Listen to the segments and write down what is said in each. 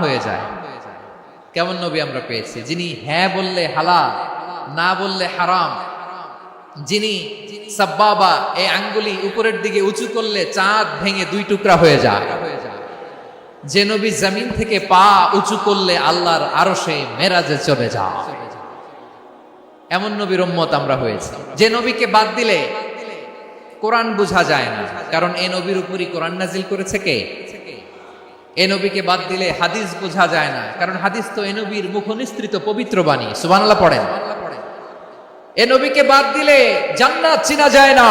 হয়ে যায়। কেমন নবী আমরা পেয়েছি, যিনি হ্যাঁ বললে হালাল, না বললে হারাম, যিনি সাব্বাবা এই আঙ্গুলি উপরের দিকে উঁচু করলে চাঁদ ভেঙে দুই টুকরা হয়ে যায়, যে নবী জমিন থেকে পা উঁচু করলে আল্লাহর আরশে মেরাজে চলে যায়, এমন নবীর উম্মত আমরা হয়েছি। যে নবীকে বাদ দিলে কোরআন বোঝা যায় না, কারণ এ নবীর উপরই কোরআন নাজিল করেছে কে? এ নবীকে বাদ দিলে হাদিস বোঝা যায় না, কারণ হাদিস তো এ নবীর মুখনিসৃত পবিত্র বাণী। সুবহানাল্লাহ পড়েন। এ নবীকে বাদ দিলে জান্নাত চিনা যায় না,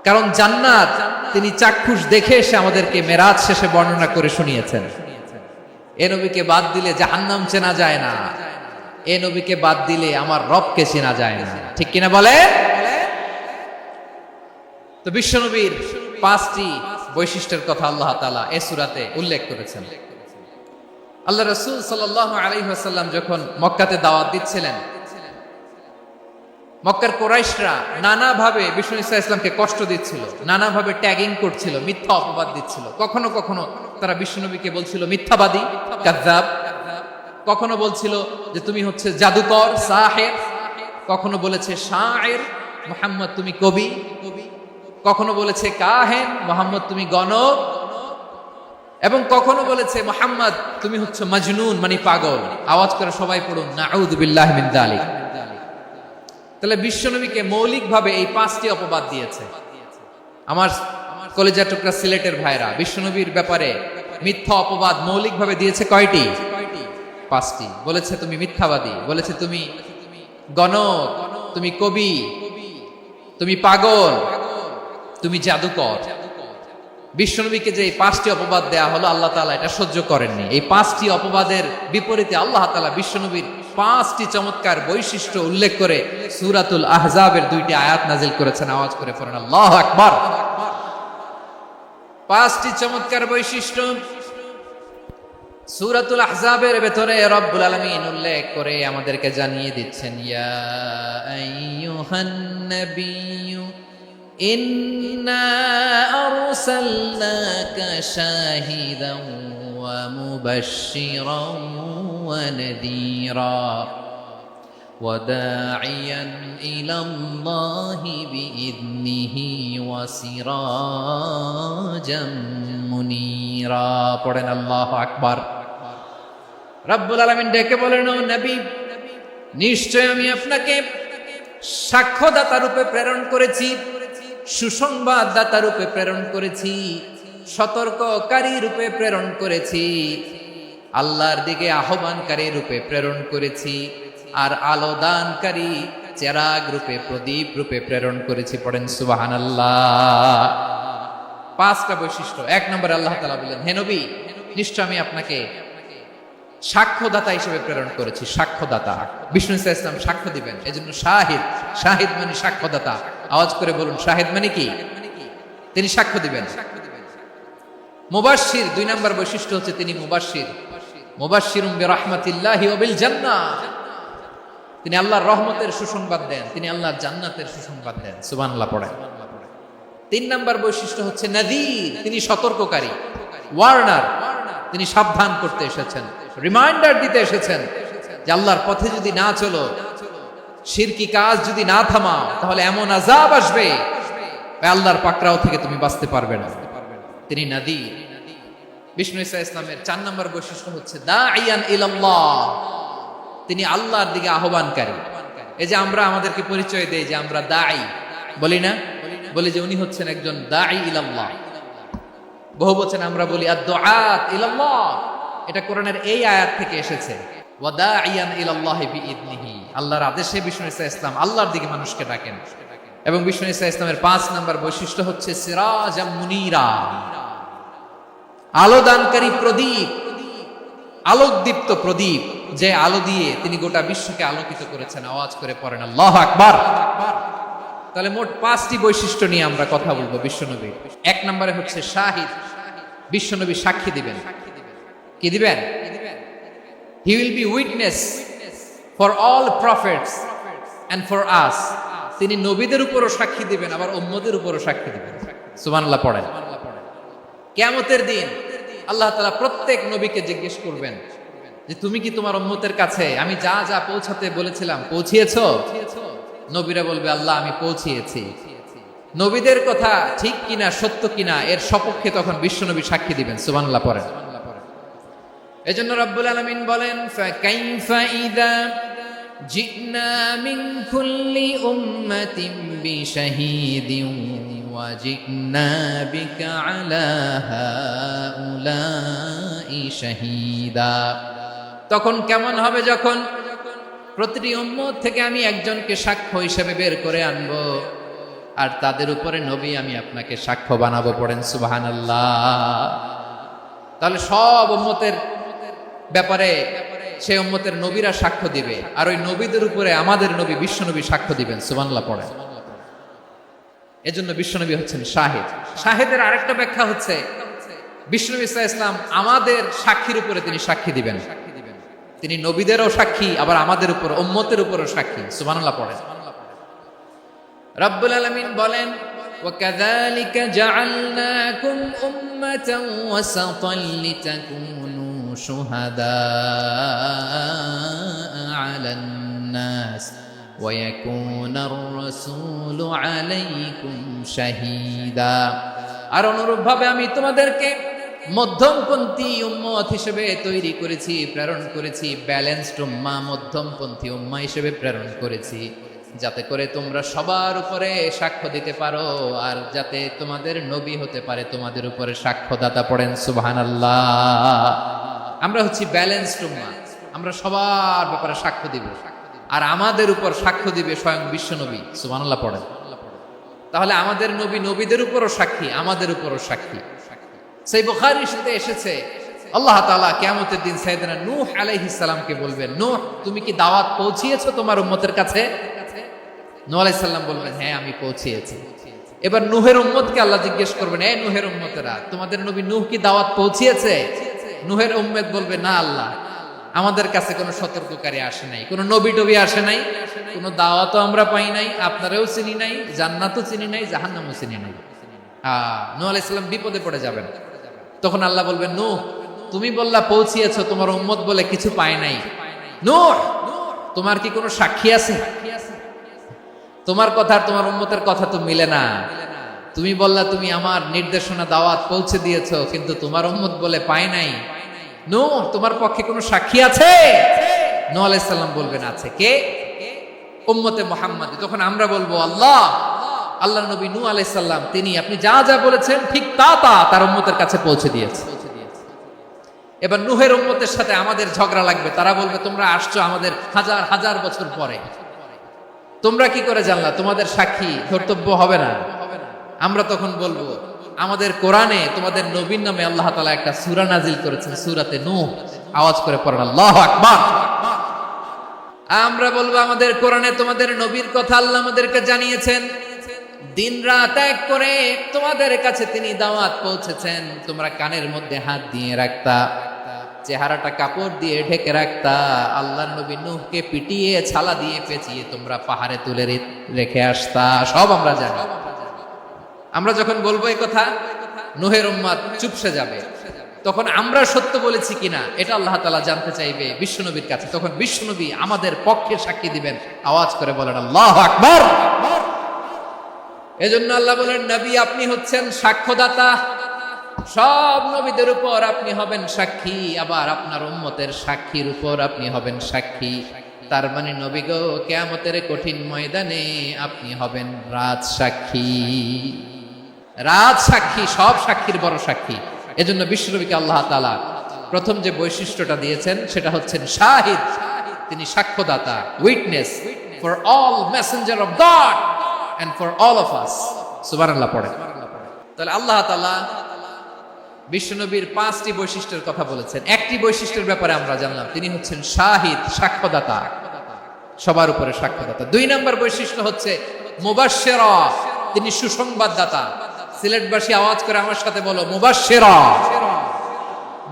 কারণ জান্নাত তিনি চাক্ষুষ দেখে এসে আমাদেরকে মেরাজ শেষে বর্ণনা করে শুনিয়েছেন। এ নবীকে বাদ দিলে জাহান্নাম চেনা যায় না, এ নবীকে বাদ দিলে আমার রবকে চেনা যায় না। ঠিক কিনা বলে? তো বিশ্বনবীর পাঁচটি বৈশিষ্ট্যের কথা আল্লাহ তাআলা এই সূরাতে উল্লেখ করেছেন। আল্লাহ রাসূল সাল্লাল্লাহু আলাইহি ওয়াসাল্লাম যখন মক্কাতে দাওয়াত দিচ্ছিলেন, মক্কার কুরাইশরা নানাভাবে বিষ্ণু ঈসা ইসলামকে কষ্ট দিচ্ছিল, নানাভাবে ট্যাগিং করছিল, মিথ্যা অপবাদ দিচ্ছিল। কখনো কখনো তারা বিশ্বনবীকে বলছিল মিথ্যাবাদী, কাযযাব। কখনো বলছিল যে তুমি হচ্ছে জাদুকর, সাহের। কখনো বলেছে শায়ের, মুহাম্মদ তুমি কবি। কখনো বলেছে কাহেন, মুহাম্মদ তুমি গণক। এবং কখনো বলেছে মুহাম্মদ তুমি হচ্ছে মাজনুন, মানে পাগল। আওয়াজ করে সবাই পড়ুন নাউযু বিল্লাহি মিন যালিক। তাহলে বিশ্বনবীকে মৌলিকভাবে এই পাঁচটি অপবাদ দিয়েছে। আমার কলেজা টুকরা সিলেটের ভাইরা, বিশ্বনবীর ব্যাপারে মিথ্যা অপবাদ মৌলিকভাবে দিয়েছে কয়টি? পাঁচটি। বলেছে তুমি মিথ্যাবাদী, বলেছে তুমি গণক, তুমি কবি, তুমি পাগল, তুমি জাদুকর। বিশ্বনবীকে যে এই পাঁচটি অপবাদ দেয়া হলো, আল্লাহ তাআলা এটা সহ্য করেননি। এই পাঁচটি অপবাদের বিপরীতে আল্লাহ তাআলা বিশ্বনবীর পাঁচটি চমৎকার বৈশিষ্ট্য উল্লেখ করে সূরাতুল আহজাবের দুইটি আয়াত নাজিল করেছেন। আওয়াজ করে পড়েন আল্লাহু আকবার। পাঁচটি চমৎকার বৈশিষ্ট্য সূরাতুল আহজাবের ভেতরে রব্বুল আলামিন উল্লেখ করে আমাদেরকে জানিয়ে দিচ্ছেন, ইয়া আইয়ুহান নাবিয়্যু ইন্না আরসালনাকা শাহিদান ওয়া মুবাশশিরান ওয়া নাযীরা ওয়া দাঈয়ান ইলাল্লাহি বিইذনিহি ওয়া সিরাজাম মুনীরা। পড়েন আল্লাহু আকবার। রব্বুল আলামিন ডেকে বলেন, ও নবী, নিশ্চয় আমি আপনাকে সাক্ষ্যদাতা রূপে প্রেরণ করেছি, সুসংবাদদাতা রূপে প্রেরণ করেছি, সতর্ককারী রূপে প্রেরণ করেছি, আল্লাহর দিকে আহ্বানকারী রূপে প্রেরণ করেছি, আর আলো দানকারী চেরাগ রূপে, প্রদীপ রূপে প্রেরণ করেছি। পড়েন সুবহানাল্লাহ। পাঁচটা বৈশিষ্ট্য। এক নম্বরে আল্লাহ তাআলা বললেন, হে নবী, নিশ্চয় আমি আপনাকে সাক্ষ্যদাতা হিসেবে প্রেরণ করেছি। সাক্ষ্যদাতা, বিষ্ণু ঈসা ইসলাম সাক্ষ্য দিবেন, এজন্য শাহিদ। শাহিদ মানে সাক্ষ্যদাতা। আওয়াজ করে বলুন, শাহিদ মানে কি? তিনি সাক্ষ্য দিবেন। মুবাশশির, দুই নম্বর বৈশিষ্ট্য হচ্ছে তিনি মুবাশশির। মুবাশশিরুম বিরাহমাতিল্লাহি ওয়া বিল জান্নাহ, তিনি আল্লাহর রহমতের সুসংবাদ দেন, তিনি আল্লাহর জান্নাতের সুসংবাদ দেন। সুবহানাল্লাহ পড়েন। তিন নম্বর বৈশিষ্ট্য হচ্ছে নাযীর, তিনি সতর্ককারী, ওয়ার্নার, তিনি সাবধান করতে এসেছেন, রিমাইন্ডার দিতে এসেছেন যে আল্লাহর পথে যদি না চলো, শিরকি কাজ যদি না থামাও, তাহলে এমন আযাব আসবে আল্লাহর পাকড়াও থেকে তুমি বাঁচতে পারবে না। তিনি নাযীর। বিষ্ণু ঈসা ইসলামের চার নম্বর বৈশিষ্ট্য হচ্ছে দাঈয়ান ইলাল্লাহ, তিনি আল্লাহর দিকে আহ্বানকারী। এই যে আমরা আমাদেরকে পরিচয় দেই যে আমরা দাঈ, বলি না? বলি যে উনি হচ্ছেন একজন দাঈ ইলাল্লাহ। বহু বচন আমরা বলি আদ-দুআত ইলাল্লাহ। এটা কোরআনের এই আয়াত থেকে এসেছে, ওয়া দাঈয়ান ইলাল্লাহি বিইذনিহি। আল্লাহর আদেশে বিষ্ণু ঈসা ইসলাম আল্লাহর দিকে মানুষকে ডাকেন। এবং বিষ্ণু ঈসা ইসলামের পাঁচ নম্বর বৈশিষ্ট্য হচ্ছে সিরাজাম মুনীরা, আলোদানকারী প্রদীপ, আলোকদীপ্ত প্রদীপ, যে আলো দিয়ে তিনি গোটা বিশ্বকে আলোকিত করেছেন। আওয়াজ করে পড়েন আল্লাহু আকবার। তাহলে মোট পাঁচটি বৈশিষ্ট্য নিয়ে আমরা কথা বলবো বিশ্বনবীর। এক নম্বরে হচ্ছে শাহিদ, বিশ্বনবী সাক্ষী দিবেন। কি দিবেন? He will be witness for all prophets and for us. তিনি নবীদের উপরও সাক্ষী দিবেন, আবার উম্মতের উপরও সাক্ষী দিবেন। সুবহানাল্লাহ পড়েন। কিয়ামতের দিন আল্লাহ তাআলা প্রত্যেক নবীকে জিজ্ঞেস করবেন যে তুমি কি তোমার উম্মতের কাছে আমি যা যা পৌঁছাতে বলেছিলাম পৌঁছিয়েছো? নবীরা বলবে আল্লাহ আমি পৌঁছিয়েছি। নবীদের কথা ঠিক কিনা সত্য কিনা এর সপক্ষে তখন বিশ্বনবী সাক্ষী দিবেন। সুবহানাল্লাহ পড়েন। এজন্য রব্বুল আলামিন বলেন ফাকাইফা ইযা জিনা মিন কুল্লি উম্মাতিন বিশাহীদিন ওয়া জিনা বিকা আলা হাউলাই শাহীদা। তখন কেমন হবে যখন প্রতিটি উম্মত থেকে আমি একজনকে সাক্ষ্য হিসেবে বের করে আনবো, আর তাদের উপরে নবী আমি আপনাকে সাক্ষ্য বানাবো। পড়েন সুবহানাল্লাহ। তাহলে সব উম্মতের ব্যাপারে সেই উম্মতের নবীরা সাক্ষ্য দিবে, আর ওই নবীদের উপরে আমাদের নবী বিশ্বনবী সাক্ষ্য দিবেন। সুবহানাল্লাহ পড়েন। এজন্য বিশ্বনবী হচ্ছেন শাহিদ। শাহিদের আরেকটা ব্যাখ্যা হচ্ছে বিশ্বনবী সাল্লাল্লাহু আলাইহি ওয়াসাল্লাম আমাদের সাক্ষীর উপরে তিনি সাক্ষী দিবেন। তিনি নবীদেরও সাক্ষী, আবার আমাদের উপর উম্মতের উপরও সাক্ষী। সুবহানাল্লাহ পড়েন। রব্বুল আলামিন বলেন وَكَذَلِكَ جَعَلْنَاكُمْ أُمَّةً وَسَطًا لِتَكُونُوا شُهَدَاءَ عَلَى النَّاسِ وَيَكُونَ الرَّسُولُ عَلَيْكُمْ شَهِيدًا। আর অনুরূপভাবে আমি তোমাদেরকে মধ্যমপন্থী উম্মত হিসেবে তৈরি করেছি, প্রেরণ করেছি। ব্যালেন্সড উম্মাহ, মধ্যমপন্থী উম্মাহ হিসেবে প্রেরণ করেছি, যাতে করে তোমরা সবার উপরে সাক্ষ্য দিতে পারো, আর যাতে তোমাদের নবী হতে পারে তোমাদের উপরে সাক্ষ্যদাতা। পড়েন সুবহানাল্লাহ। আমরা হচ্ছি ব্যালেন্সড উম্মাহ, আমরা সবার ব্যাপারে সাক্ষ্য দিব, আর আমাদের উপর সাক্ষ্য দিবে স্বয়ং বিশ্বনবী। সুবহানাল্লাহ পড়েন। তাহলে আমাদের নবী নবীদের উপরও সাক্ষী, আমাদের উপরও সাক্ষী। সেই বুখারীর সাথে এসেছে আল্লাহ তাআলা কিয়ামতের দিন সাইয়েদনা নূহ আলাইহিস সালামকে বলবেন, নূহ তুমি কি দাওয়াত পৌঁছিয়েছো তোমার উম্মতের কাছে? নূহ আলাইহিস সালাম বলবেন হ্যাঁ আমি পৌঁছিয়েছি। এবার নূহের উম্মতকে আল্লাহ জিজ্ঞেস করবেন, এই নূহের উম্মতেরা তোমাদের নবী নূহ কি দাওয়াত পৌঁছিয়েছে? নূহের উম্মত বলবে না আল্লাহ, আমাদের কাছে কোনো সতর্ককারী আসে নাই, কোনো নবী টবি আসে নাই, কোনো দাওয়াতও আমরা পাই নাই, আপনারাও চিনি নাই, জান্নাতও চিনি নাই, জাহান্নামও চিনি নাই। নূহ আলাইহিস সালাম বিপদে পড়ে যাবেন। তখন আল্লাহ বলবেন নূহ তুমি বললা পৌঁছিয়েছো, তোমার উম্মত বলে কিছু পায় নাই। নূহ তোমার কি কোনো সাক্ষী আছে? তোমার কথা আর তোমার উম্মতের কথা তো মিলে না। তুমি বললা তুমি আমার নির্দেশনা দাওয়াত পৌঁছে দিয়েছো, কিন্তু তোমার উম্মত বলে পায় নাই। নূহ তোমার পক্ষে কোনো সাক্ষী আছে? নূহ আলাইহিস সালাম বলবেন আছে। কে? উম্মতে মুহাম্মাদ। তখন আমরা বলবো আল্লাহ নবী নূহ আলাইহিস সালাম তিনি আপনি যা যা বলেছেন ঠিক তা তার উম্মতের কাছে পৌঁছে দিয়েছে। এবার নূহের উম্মতের সাথে আমাদের ঝগড়া লাগবে। তারা বলবে তোমরা আসছো আমাদের হাজার হাজার বছর পরে, তোমরা কি করে জানলা? তোমাদের সাক্ষী ধর্তব্য হবে না। আমরা তখন বলবো আমাদের কোরআনে তোমাদের নবীর নামে আল্লাহ তাআলা একটা সূরা নাজিল করেছেন, সূরাতে নূহ। আওয়াজ করে পড়েন আল্লাহু আকবার। আমরা বলবো আমাদের কোরআনে তোমাদের নবীর কথা আল্লাহ আমাদেরকে জানিয়েছেন, দিন রাত এক করে তোমাদের কাছে তিনি দাওয়াত পৌঁছেছেন। তোমরা কানের মধ্যে হাত দিয়ে রাখতা, চেহারাটা কাপড় দিয়ে ঢেকে রাখতা, আল্লাহর নবী নূহকে পিটিয়ে ছালা দিয়ে পেঁচিয়ে তোমরা পাহাড়ে তুলে রেখে আসতা। সব আমরা জানি। আমরা যখন বলবো এই কথা, নূহের উম্মত চুপসে যাবে। তখন আমরা সত্য বলেছি কিনা এটা আল্লাহ তাআলা জানতে চাইবে বিশ্বনবীর কাছে। তখন বিশ্বনবী আমাদের পক্ষে সাক্ষী দিবেন। আওয়াজ করে বলেন আল্লাহু আকবার। এজন্য আল্লাহ বলেন নবী আপনি হচ্ছেন সাক্ষ্যদাতা, সব নবীদের উপর আপনি হবেন সাক্ষী, আবার আপনার উম্মতের সাক্ষীর উপর আপনি হবেন সাক্ষী। তার মানে নবী গো কিয়ামতের কঠিন ময়দানে আপনি হবেন রাজ সাক্ষী। রাজ সাক্ষী, সব সাক্ষীর বড় সাক্ষী। এজন্য বিশ্বনবীকে আল্লাহ তাআলা প্রথম যে বৈশিষ্ট্যটা দিয়েছেন সেটা হচ্ছেন শাহিদ। তিনি সাক্ষ্যদাতা, witness for all messenger of God and for all of us। সুবহানাল্লাহ পড়ে। তাহলে আল্লাহ তাআলা বিশ্বনবীর 5টি বৈশিষ্ট্যের কথা বলেছেন। একটি বৈশিষ্ট্যের ব্যাপারে আমরা জানলাম, তিনি হচ্ছেন শাহিদ, সাক্ষ্যদাতা, সবার উপরে সাক্ষ্যদাতা। 2 নম্বর বৈশিষ্ট্য হচ্ছে মুবাশশিরা, তিনি সুসংবাদদাতা। সিলেটবাসী আওয়াজ করে আমার সাথে বলো মুবাশশিরা,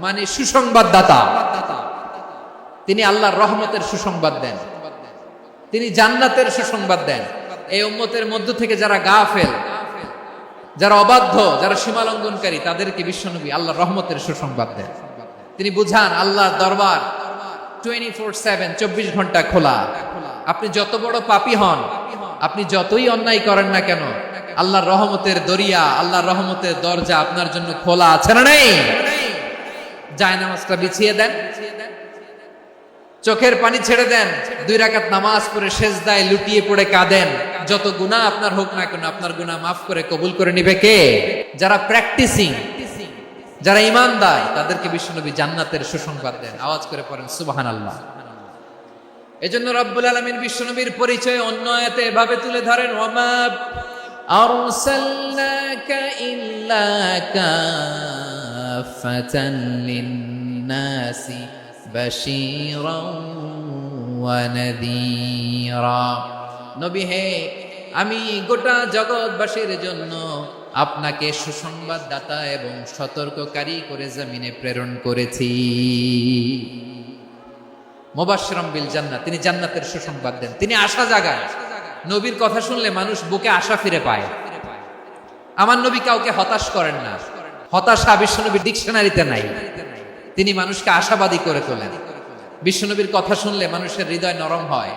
মানে সুসংবাদদাতা। তিনি আল্লাহর রহমতের সুসংবাদ দেন, তিনি জান্নাতের সুসংবাদ দেন। এই উম্মতের মধ্য থেকে যারা গাফেল, যারা অবাধ্য, যারা সীমালঙ্ঘনকারী, তাদেরকে বিশ্বনবী আল্লাহর রহমতের সুসংবাদ দেন। তিনি বুঝান আল্লাহর দরবার 24/7, 24 ঘন্টা খোলা। আপনি যত বড় পাপী হন, আপনি যতই অন্যায় করেন না কেন, আল্লাহর রহমতের দরিয়া, আল্লাহর রহমতের দরজা আপনার জন্য খোলা আছে না নেই? জায়নামাজটা বিছিয়ে দেন, চোখের পানি ছেড়ে দেন, 2 রাকাত নামাজ পড়ে সেজদায় লুটিয়ে পড়ে কাঁদেন। যত গুনাহ আপনার হোক না কেন, আপনার গুনাহ মাফ করে কবুল করে নিবে কে? যারা প্র্যাকটিসিং, যারা ঈমানদার, তাদেরকে বিশ্বনবী জান্নাতের সুসংবাদ দেন। আওয়াজ করে পড়েন সুবহানাল্লাহ। এজন্য রব্বুল আলামিন বিশ্বনবীর পরিচয় অন্য আয়াতে এভাবে তুলে ধরেন, ওয়ামা আরসালনাকা ইল্লা কাফাতান লিন-নাসি বাশীরাও ওয়া নাযীরা। নবী হে, আমি গোটা জগৎবাসীর জন্য আপনাকে সুসংবাদ দাতা এবং সতর্ককারী করে জমিনে প্রেরণ করেছি। মুবাশশিরাম বিল জান্নাহ, তিনি জান্নাতের সুসংবাদ দেন, তিনি আশা জাগান। নবীর কথা শুনলে মানুষ বুকে আশা ফিরে পায়। আমার নবী কাউকে হতাশ করেন না, হতাশা বিশ্বনবীর ডিকশনারিতে নাই। তিনি মানুষকে আশাবাদী করে তোলেন। বিশ্বনবীর কথা শুনলে মানুষের হৃদয় নরম হয়,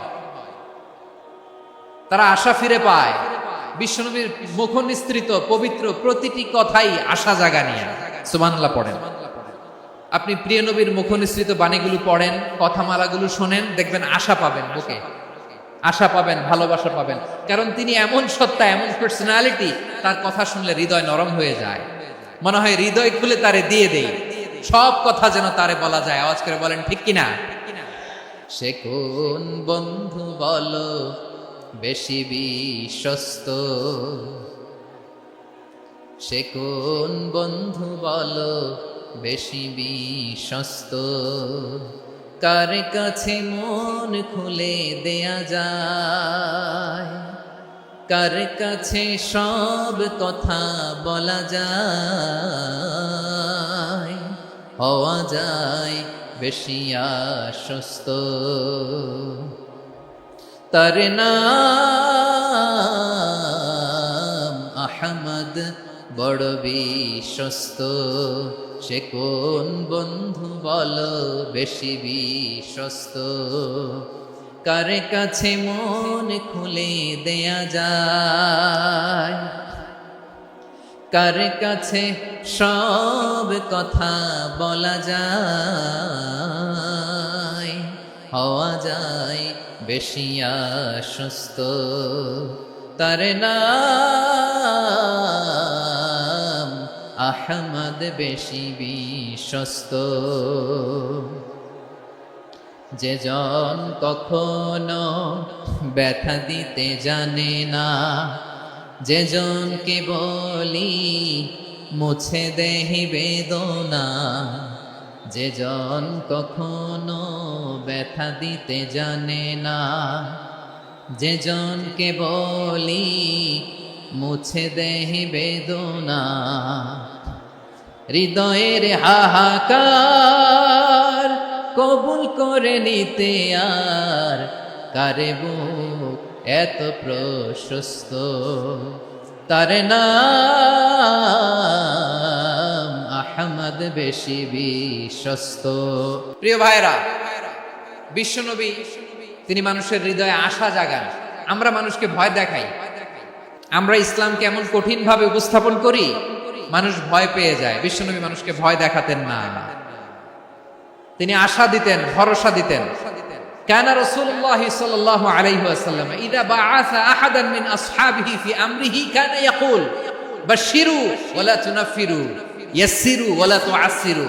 তারা আশা ফিরে পায়। বিশ্বনবীর মুখ নিঃসৃত পবিত্র প্রতিটি কথাই আশা জাগানিয়া। সুবহানাল্লাহ পড়েন। আপনি প্রিয় নবীর মুখ নিঃসৃত বাণীগুলো পড়েন, কথামালাগুলো শোনেন, দেখবেন আশা পাবেন, বুকে আশা পাবেন, ভালোবাসা পাবেন। কারণ তিনি এমন সত্তা, এমন পার্সোনালিটি, তার কথা শুনলে হৃদয় নরম হয়ে যায়। মনে হয় হৃদয় খুলে তারে দিয়ে দেই, সব কথা যেন তারে বলা যায়। আওয়াজ করে বলেন ঠিক কিনা? সে কোন বন্ধু বলো বেশি বিশ্বস্ত, সে কোন বন্ধু বলো বেশি বিশ্বস্ত, কার কাছে মন খুলে দেয়া যায়, কার কাছে সব কথা বলা যায়, হওয়া যায় বেশি আশ্বস্ত। তার নাম আহমদ, বড় বিশ্বস্ত। সে কোন বন্ধু বলো বেশি বিশ্বস্ত, কার কাছে মন খুলে দেয়া যায়, কার কাছে সব কথা বলা যায়, হওয়া যায় বেশি আশ্বস্ত। তার নাম আহমদ, বেশি বিশ্বস্ত। যে জন কখনো ব্যথা দিতে জানে না, যে জনকে বলি মুছে দেহি বেদনা, যে জন কখনো ব্যথা দিতে জানে না, যে জনকে বলি মুছে দেহি বেদনা, হৃদয়ের হাহাকার কবুল করে নিতে আর কারে বুক এত প্রশস্ত। তার নাম আহমদ, বেশি বিশ্বস্ত। প্রিয় ভাইরা, বিশ্বনবী তিনি মানুষের হৃদয়ে আশা জাগান। আমরা মানুষকে ভয় দেখাই, আমরা ইসলামকে এমন কঠিন ভাবে উপস্থাপন করি, মানুষ ভয় পেয়ে যায়। বিশ্বনবী মানুষকে ভয় দেখাতেন না, তিনি আশা দিতেন, ভরসা দিতেন। কানা রাসূলুল্লাহ সাল্লাল্লাহু আলাইহি ওয়াসাল্লাম ইযা বাআসা আহাদান মিন আসহাবিহি ফি আমরিহি কানা ইয়াকুল বাশশিরু ওয়ালা তুনাফিরু, ইয়াসসিরু ওয়ালা তুআসসিরু।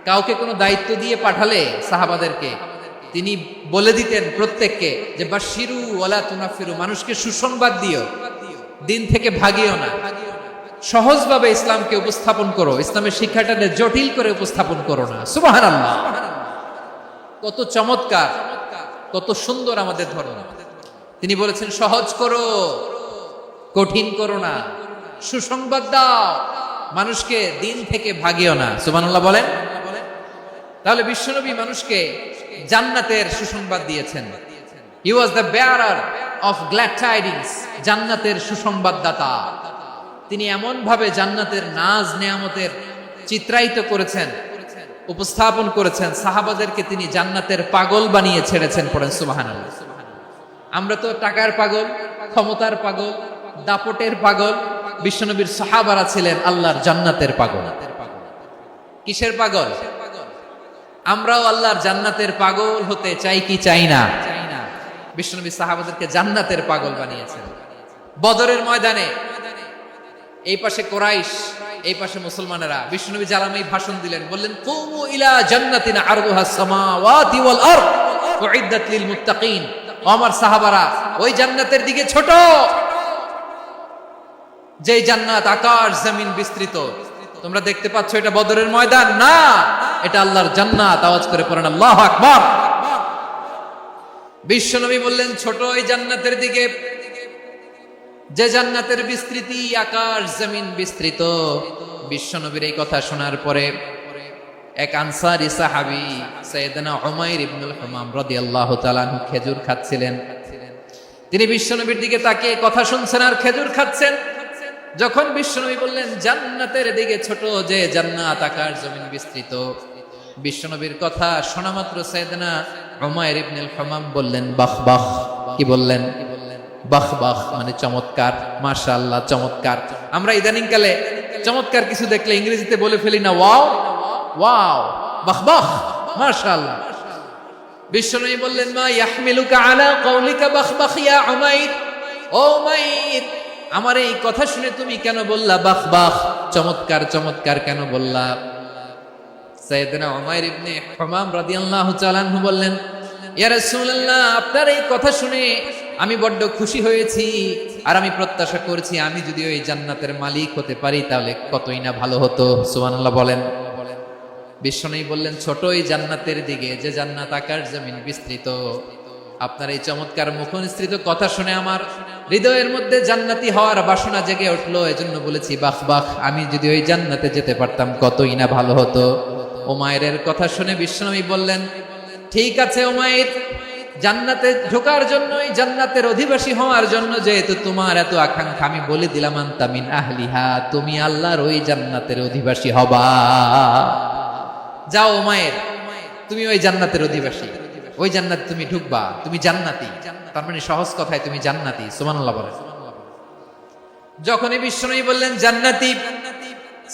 কাউকে কোনো দায়িত্ব দিয়ে পাঠালে সাহাবাদেরকে তিনি বলে দিতেন প্রত্যেককে যে বাশশিরু ওয়ালা তুনাফিরু, মানুষকে সুসংবাদ দিও, দিন থেকে ভাগিও না। সহজভাবে ইসলামকে উপস্থাপন করো, ইসলামের শিক্ষাটাকে জটিল করে উপস্থাপন করো না। সুবহানাল্লাহ, কত চমৎকার, কত সুন্দর আমাদের ধর্ম। তিনি বলেছেন সহজ করো, কঠিন করো না, সুসংবাদ দাও, মানুষকে দিন থেকে ভাগিও না। সুবহানাল্লাহ বলেন। তাহলে বিশ্বনবী মানুষকে জান্নাতের সুসংবাদ দিয়েছেন। He was the bearer of glad tidings, জান্নাতের সুসংবাদদাতা। তিনি এমন ভাবে জান্নাতের নাজ নেয়ামতের চিত্রায়িত করেছেন, উপস্থাপন করেছেন, সাহাবাদেরকে তিনি জান্নাতের পাগল বানিয়ে ছেড়েছেন। পড়েন সুবহানাল্লাহ। আমরা তো টাকার পাগল, ক্ষমতার পাগল, দাপটের পাগল। বিশ্বনবীর সাহাবারা ছিলেন আল্লাহর জান্নাতের পাগল। কিসের পাগল? আমরাও আল্লাহর জান্নাতের পাগল হতে চাই কি চাই না? বিশ্বনবী সাহাবাদেরকে জান্নাতের পাগল বানিয়েছেন। বদরের ময়দানে এই পাশে কোরাইশ, এই পাশে মুসলমানেরা। বিশ্বনবী জালামাই ভাষণ দিলেন, বললেন কুমু ইলা জান্নাতিন আরদুহাস সামাওয়াতি ওয়াল আরদ উইদ্দাত লিল মুত্তাকিন। আমার সাহাবারা, ওই জান্নাতের দিকে ছোট, যেই জান্নাত আকাশ জমিন বিস্তৃত। তোমরা দেখতে পাচ্ছ এটা বদরের ময়দান না, এটা আল্লাহর জান্নাত। আওয়াজ করে পড়েন আল্লাহু আকবার। বিশ্বনবী বললেন ছোট ওই জান্নাতের দিকে, যে জান্নাতের বিস্তৃতি আকাশ জমিন বিস্তৃত। বিশ্বনবীর এই কথা শোনার পরে এক আনসারী সাহাবী সাইয়েদনা উমাইর ইবনুল হুমাম রাদিয়াল্লাহু তাআলা আনহু খেজুর খাচ্ছিলেন। তিনি বিশ্বনবীর দিকে তাকিয়ে কথা শুনছেন আর খেজুর খাচ্ছেন। যখন বিশ্বনবী বললেন জান্নাতের দিকে ছোট, যে জান্নাত আকাশ জমিন বিস্তৃত, বিশ্বনবীর কথা শোনা মাত্র সাইয়েদনা উমাইর ইবনুল হুমাম বললেন বাহ বাহ। কি বললেন? বাহ বাহ মানে চমৎকার, মাশাআল্লাহ চমৎকার। আমরা ইদানিং কালে চমৎকার কিছু দেখলে ইংরেজিতে বলে ফেলি না ওয়াও ওয়াও, বাহ বাহ, মাশাআল্লাহ। বিশ্বনবী বললেন মা ইয়াহমিলুকা আলা কওলিকা বাহ বাহ ইয়া উমাইর। ও উমাইর, আমার এই কথা শুনে তুমি কেন বললা বাহ বাহ, চমৎকার চমৎকার কেন বললা? সাইয়েদনা উমাইর ইবনে হুমাম রাদিয়াল্লাহু তাআলা আনহু বললেন ইয়া রাসূলুল্লাহ, আপনার এই কথা শুনে আমি বড্ড খুশি হয়েছি, আর আমি প্রত্যাশা করছি আমি যদি ওই জান্নাতের মালিক হতে পারি তাহলে কতই না ভালো হতো। সুবহানাল্লাহ বলেন। বিশ্বনবী বললেন ছোট ওই জান্নাতের দিকে, যে জান্নাত আকাশ জমিন বিস্তৃত। আপনার এই চমৎকার মুখনিসৃত কথা শুনে আমার হৃদয়ের মধ্যে জান্নাতি হওয়ার বাসনা জেগে উঠলো, এজন্য বলেছি বাহ বাহ, আমি যদি ওই জান্নাতে যেতে পারতাম কতই না ভালো হতো। উমাইরের কথা শুনে বিশ্বনবী বললেন ঠিক আছে উমাইর, জান্নাতে ঢোকার জন্য, জান্নাতের অধিবাসী হওয়ার জন্য যেহেতু তোমার এত আকাঙ্ক্ষা, আমি বলে দিলাম আনতা মিন আহলিহা, তুমি আল্লাহর ওই জান্নাতের অধিবাসী হবা। যাও উমাইর, তুমি ওই জান্নাতের অধিবাসী, ওই জান্নাতে তুমি ঢুকবা, তুমি জান্নাতি। তার মানে সহজ কথায় তুমি জান্নাতি। সুবহানাল্লাহ বলেন। যখনই বিশ্বনবী বললেন জান্নাতি,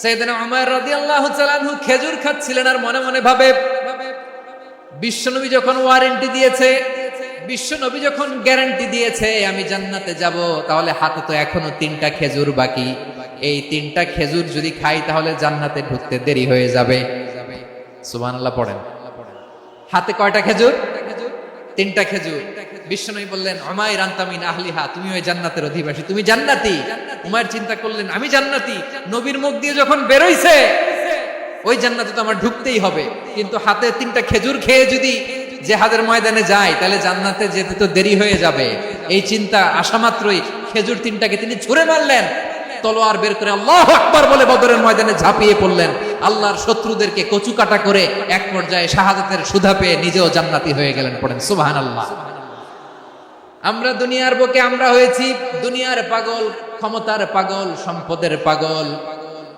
সাইয়েদনা উমর রাদিয়াল্লাহু তাআলা আনহু খেজুর খাচ্ছিলেন আর মনে মনে ভাবে বিশ্বনবী যখন ওয়ারেন্টি দিয়েছে, বিশ্বনবী যখন গ্যারান্টি দিয়েছে আমি জান্নাতে যাব, তাহলে হাতে তো এখনো 3টা খেজুর বাকি। এই 3টা খেজুর যদি খাই তাহলে জান্নাতে ঢুকতে দেরি হয়ে যাবে। সুবহানাল্লাহ পড়েন। হাতে কয়টা খেজুর? 3টা খেজুর। বিশ্বনবী বললেন উমাইর আনতা মিন আহলিহা, তুমি ওই জান্নাতের অধিবাসী, তুমি জান্নাতি। উমাইর চিন্তা করলেন আমি জান্নাতি, নবীর মুখ দিয়ে যখন বেরোইছে ওই জান্নাতে তো আমার ঢুকতেই হবে, কিন্তু হাতে 3টা খেজুর খেয়ে যদি জিহাদের ময়দানে যাই তাহলে জান্নাতে যেতে তো দেরি হয়ে যাবে। এই চিন্তা আসা মাত্রই খেজুর 3টাকে তিনি ছুঁড়ে মারলেন, তলোয়ার বের করে আল্লাহু আকবার বলে বদরের ময়দানে ঝাঁপিয়ে পড়লেন। আল্লাহর শত্রুদেরকে কচুকাটা করে এক পর্যায়ে শাহাদাতের সুধা পেয়ে নিজেও জান্নাতি হয়ে গেলেন। পড়েন সুবহানাল্লাহ। আমরা দুনিয়ার বুকে আমরা হয়েছি দুনিয়ার পাগল, ক্ষমতার পাগল, সম্পদের পাগল,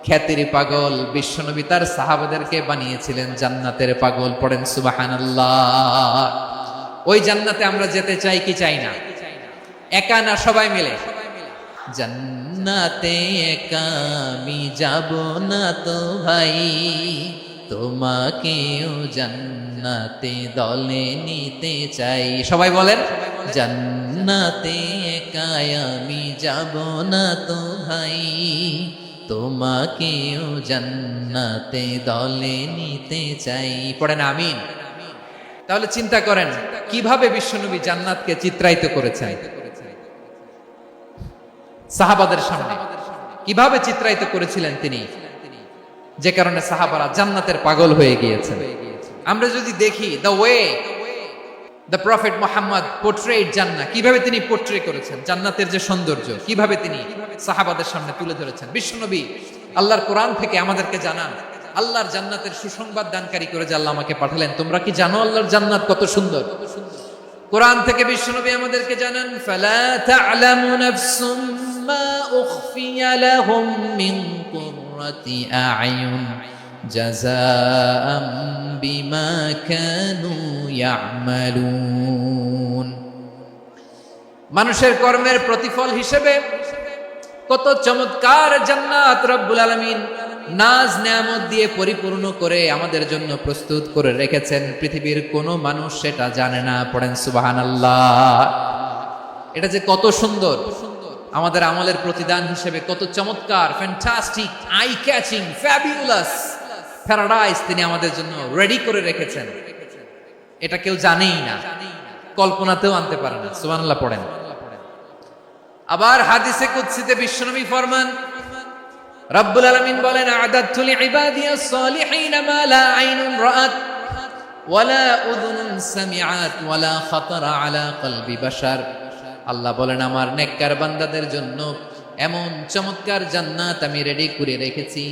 খ্যাতির পাগল। বিশ্বনবী তার সাহাবাদেরকে বানিয়েছিলেন জান্নাতের পাগল। পড়েন সুবহানাল্লাহ। ওই জান্নাতে আমরা যেতে চাই কি চাই না? একা না সবাই মিলে? জান্নাতে একা আমি যাব না তো ভাই, তোমাকেও জান্নাতে দলে নিতে চাই। সবাই বলেন জান্নাতে একা আমি যাব না তো ভাই, তোমাকেও জান্নাতে দলে নিতে চাই। পড়েন আমিন। তাহলে চিন্তা করেন কিভাবে বিশ্বনবী জান্নাতকে চিত্রায়িত করেছেন সাহাবাদের সামনে, কিভাবে চিত্রায়িত করেছিলেন তিনি, যে কারণে সাহাবারা জান্নাতের পাগল হয়ে গিয়েছেন। আমরা যদি দেখি the way the prophet Muhammad portrait জান্নাত, কিভাবে তিনি পোর্ট্রে করেছেন জান্নাতের যে সৌন্দর্য, কিভাবে তিনি সাহাবাদের সামনে তুলে ধরেছেন। বিশ্বনবী আল্লাহর কোরআন থেকে আমাদেরকে জানান আল্লাহর জান্নাতের সুসংবাদ দানকারী করে যে আল্লাহ আমাকে পাঠালেন। তোমরা কি জানো আল্লাহর জান্নাত কত সুন্দর? কোরআন থেকে বিশ্বনবী আমাদেরকে জানান ফালা তা'লামু নাফসুম মা উখফিয়া লাহুম মিন কুররাতি আ'য়ুন জাযাআম বিমা কানু ইয়া'মালুন। মানুষের কর্মের প্রতিফল হিসেবে কত চমৎকার জান্নাত রব্বুল আলামিন নাজ নেয়ামত দিয়ে পরিপূর্ণ করে আমাদের জন্য প্রস্তুত করে রেখেছেন। পৃথিবীর কোনো মানুষ সেটা জানে না। পড়েন সুবহানাল্লাহ। এটা যে কত সুন্দর, আমাদের আমলের প্রতিদান হিসেবে কত চমৎকার, fantastic, eye catching, fabulous paradise তিনি আমাদের জন্য রেডি করে রেখেছেন। এটা কেউ জানেই না, কল্পনাতেও আনতে পারে না। সুবহানাল্লাহ পড়েন। আবার হাদিসে কুদসিতে বিশ্বনবী ফরমান, রব্বুল আলামিন বলেন, আ'দাদতু লিইবাদিয়াস সালিহিন মা লা আইনুন রাআত ওয়ালা উযুনুন সামিআত ওয়ালা খাতারা আলা কলবি বাশার। আল্লাহ বলেন, আমার নেককার বান্দাদের জন্য এমন চমৎকার জান্নাত আমি রেডি করে রেখেছি,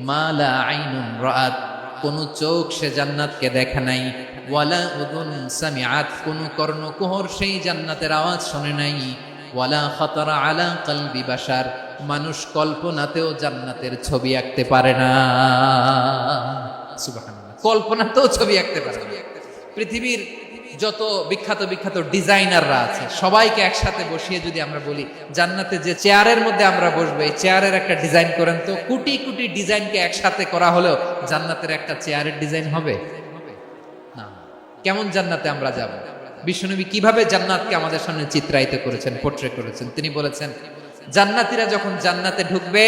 মা লা আইনুন রাআত, কোন চোখ সে জান্নাতকে দেখে নাই, ওয়ালা উযুন সামিআত, কোন কর্ণকুহর সেই জান্নাতের আওয়াজ শুনে নাই, ওয়ালা খাতারা আলা কলবি বাশার, মানুষ কল্পনাতেও জান্নাতের ছবি আঁকতে পারে না। সুবহানাল্লাহ, কল্পনাতেও ছবি আঁকতে পারে না। পৃথিবীর যত বিখ্যাত বিখ্যাত ডিজাইনাররা আছে সবাইকে একসাথে বসিয়ে যদি আমরা বলি জান্নাতে যে চেয়ারের মধ্যে আমরা বসবো, এই চেয়ারের একটা ডিজাইন করেন তো, কোটি কোটি ডিজাইনকে একসাথে করা হলেও জান্নাতের একটা চেয়ারের ডিজাইন হবে না। কেমন জান্নাতে আমরা যাব? বিশ্বনবী কিভাবে জান্নাতকে আমাদের সামনে চিত্রায়িত করেছেন, পোট্রে করেছেন। তিনি বলেছেন, জান্নাতীরা যখন জান্নাতে ঢুকবে,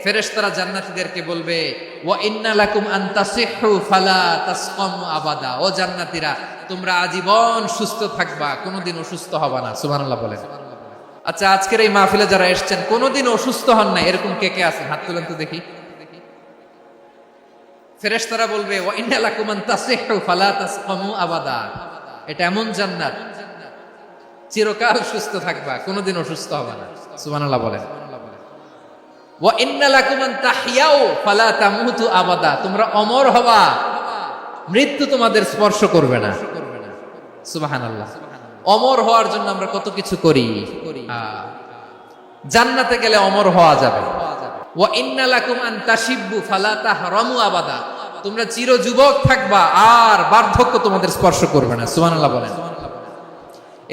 ফেরেশতারা জান্নাতীদেরকে বলবে, ওয়া ইন্না লাকুম আন তাসিহু ফালা তাসকামু আবাদা, ও জান্নাতীরা তোমরা আজীবন সুস্থ থাকবা, কোনোদিন অসুস্থ হবা না। সুবহানাল্লাহ বলেন। আচ্ছা, আজকের এই মাহফিলে যারা এসেছেন কোনোদিন অসুস্থ হন না, এরকম কে কে আছেন? হাত তুলেন তো দেখি। ফেরেশতারা বলবে, ওয়া ইন্না লাকুম আন তাসিহু ফালা তাসকামু আবাদা, এটা এমন জান্নাত চিরকাল সুস্থ থাকবা, কোনোদিন অসুস্থ হবা না। সুবহানাল্লাহ বলেন। ওয়া ইন্না লাকুম আন তাহইয়াউ ফালা তামুতু আবাদা, তোমরা অমর হবা, মৃত্যু তোমাদের স্পর্শ করবে না। সুবহানাল্লাহ। অমর হওয়ার জন্য আমরা কত কিছু করি, জান্নাতে গেলে অমর হওয়া যাবে। ওয়া ইন্না লাকুম আন তাশিব্বু ফালা তাহরামু আবাদা, তোমরা চির যুবক থাকবা, আর বার্ধক্য তোমাদের স্পর্শ করবে না। সুবহানাল্লাহ বলেন।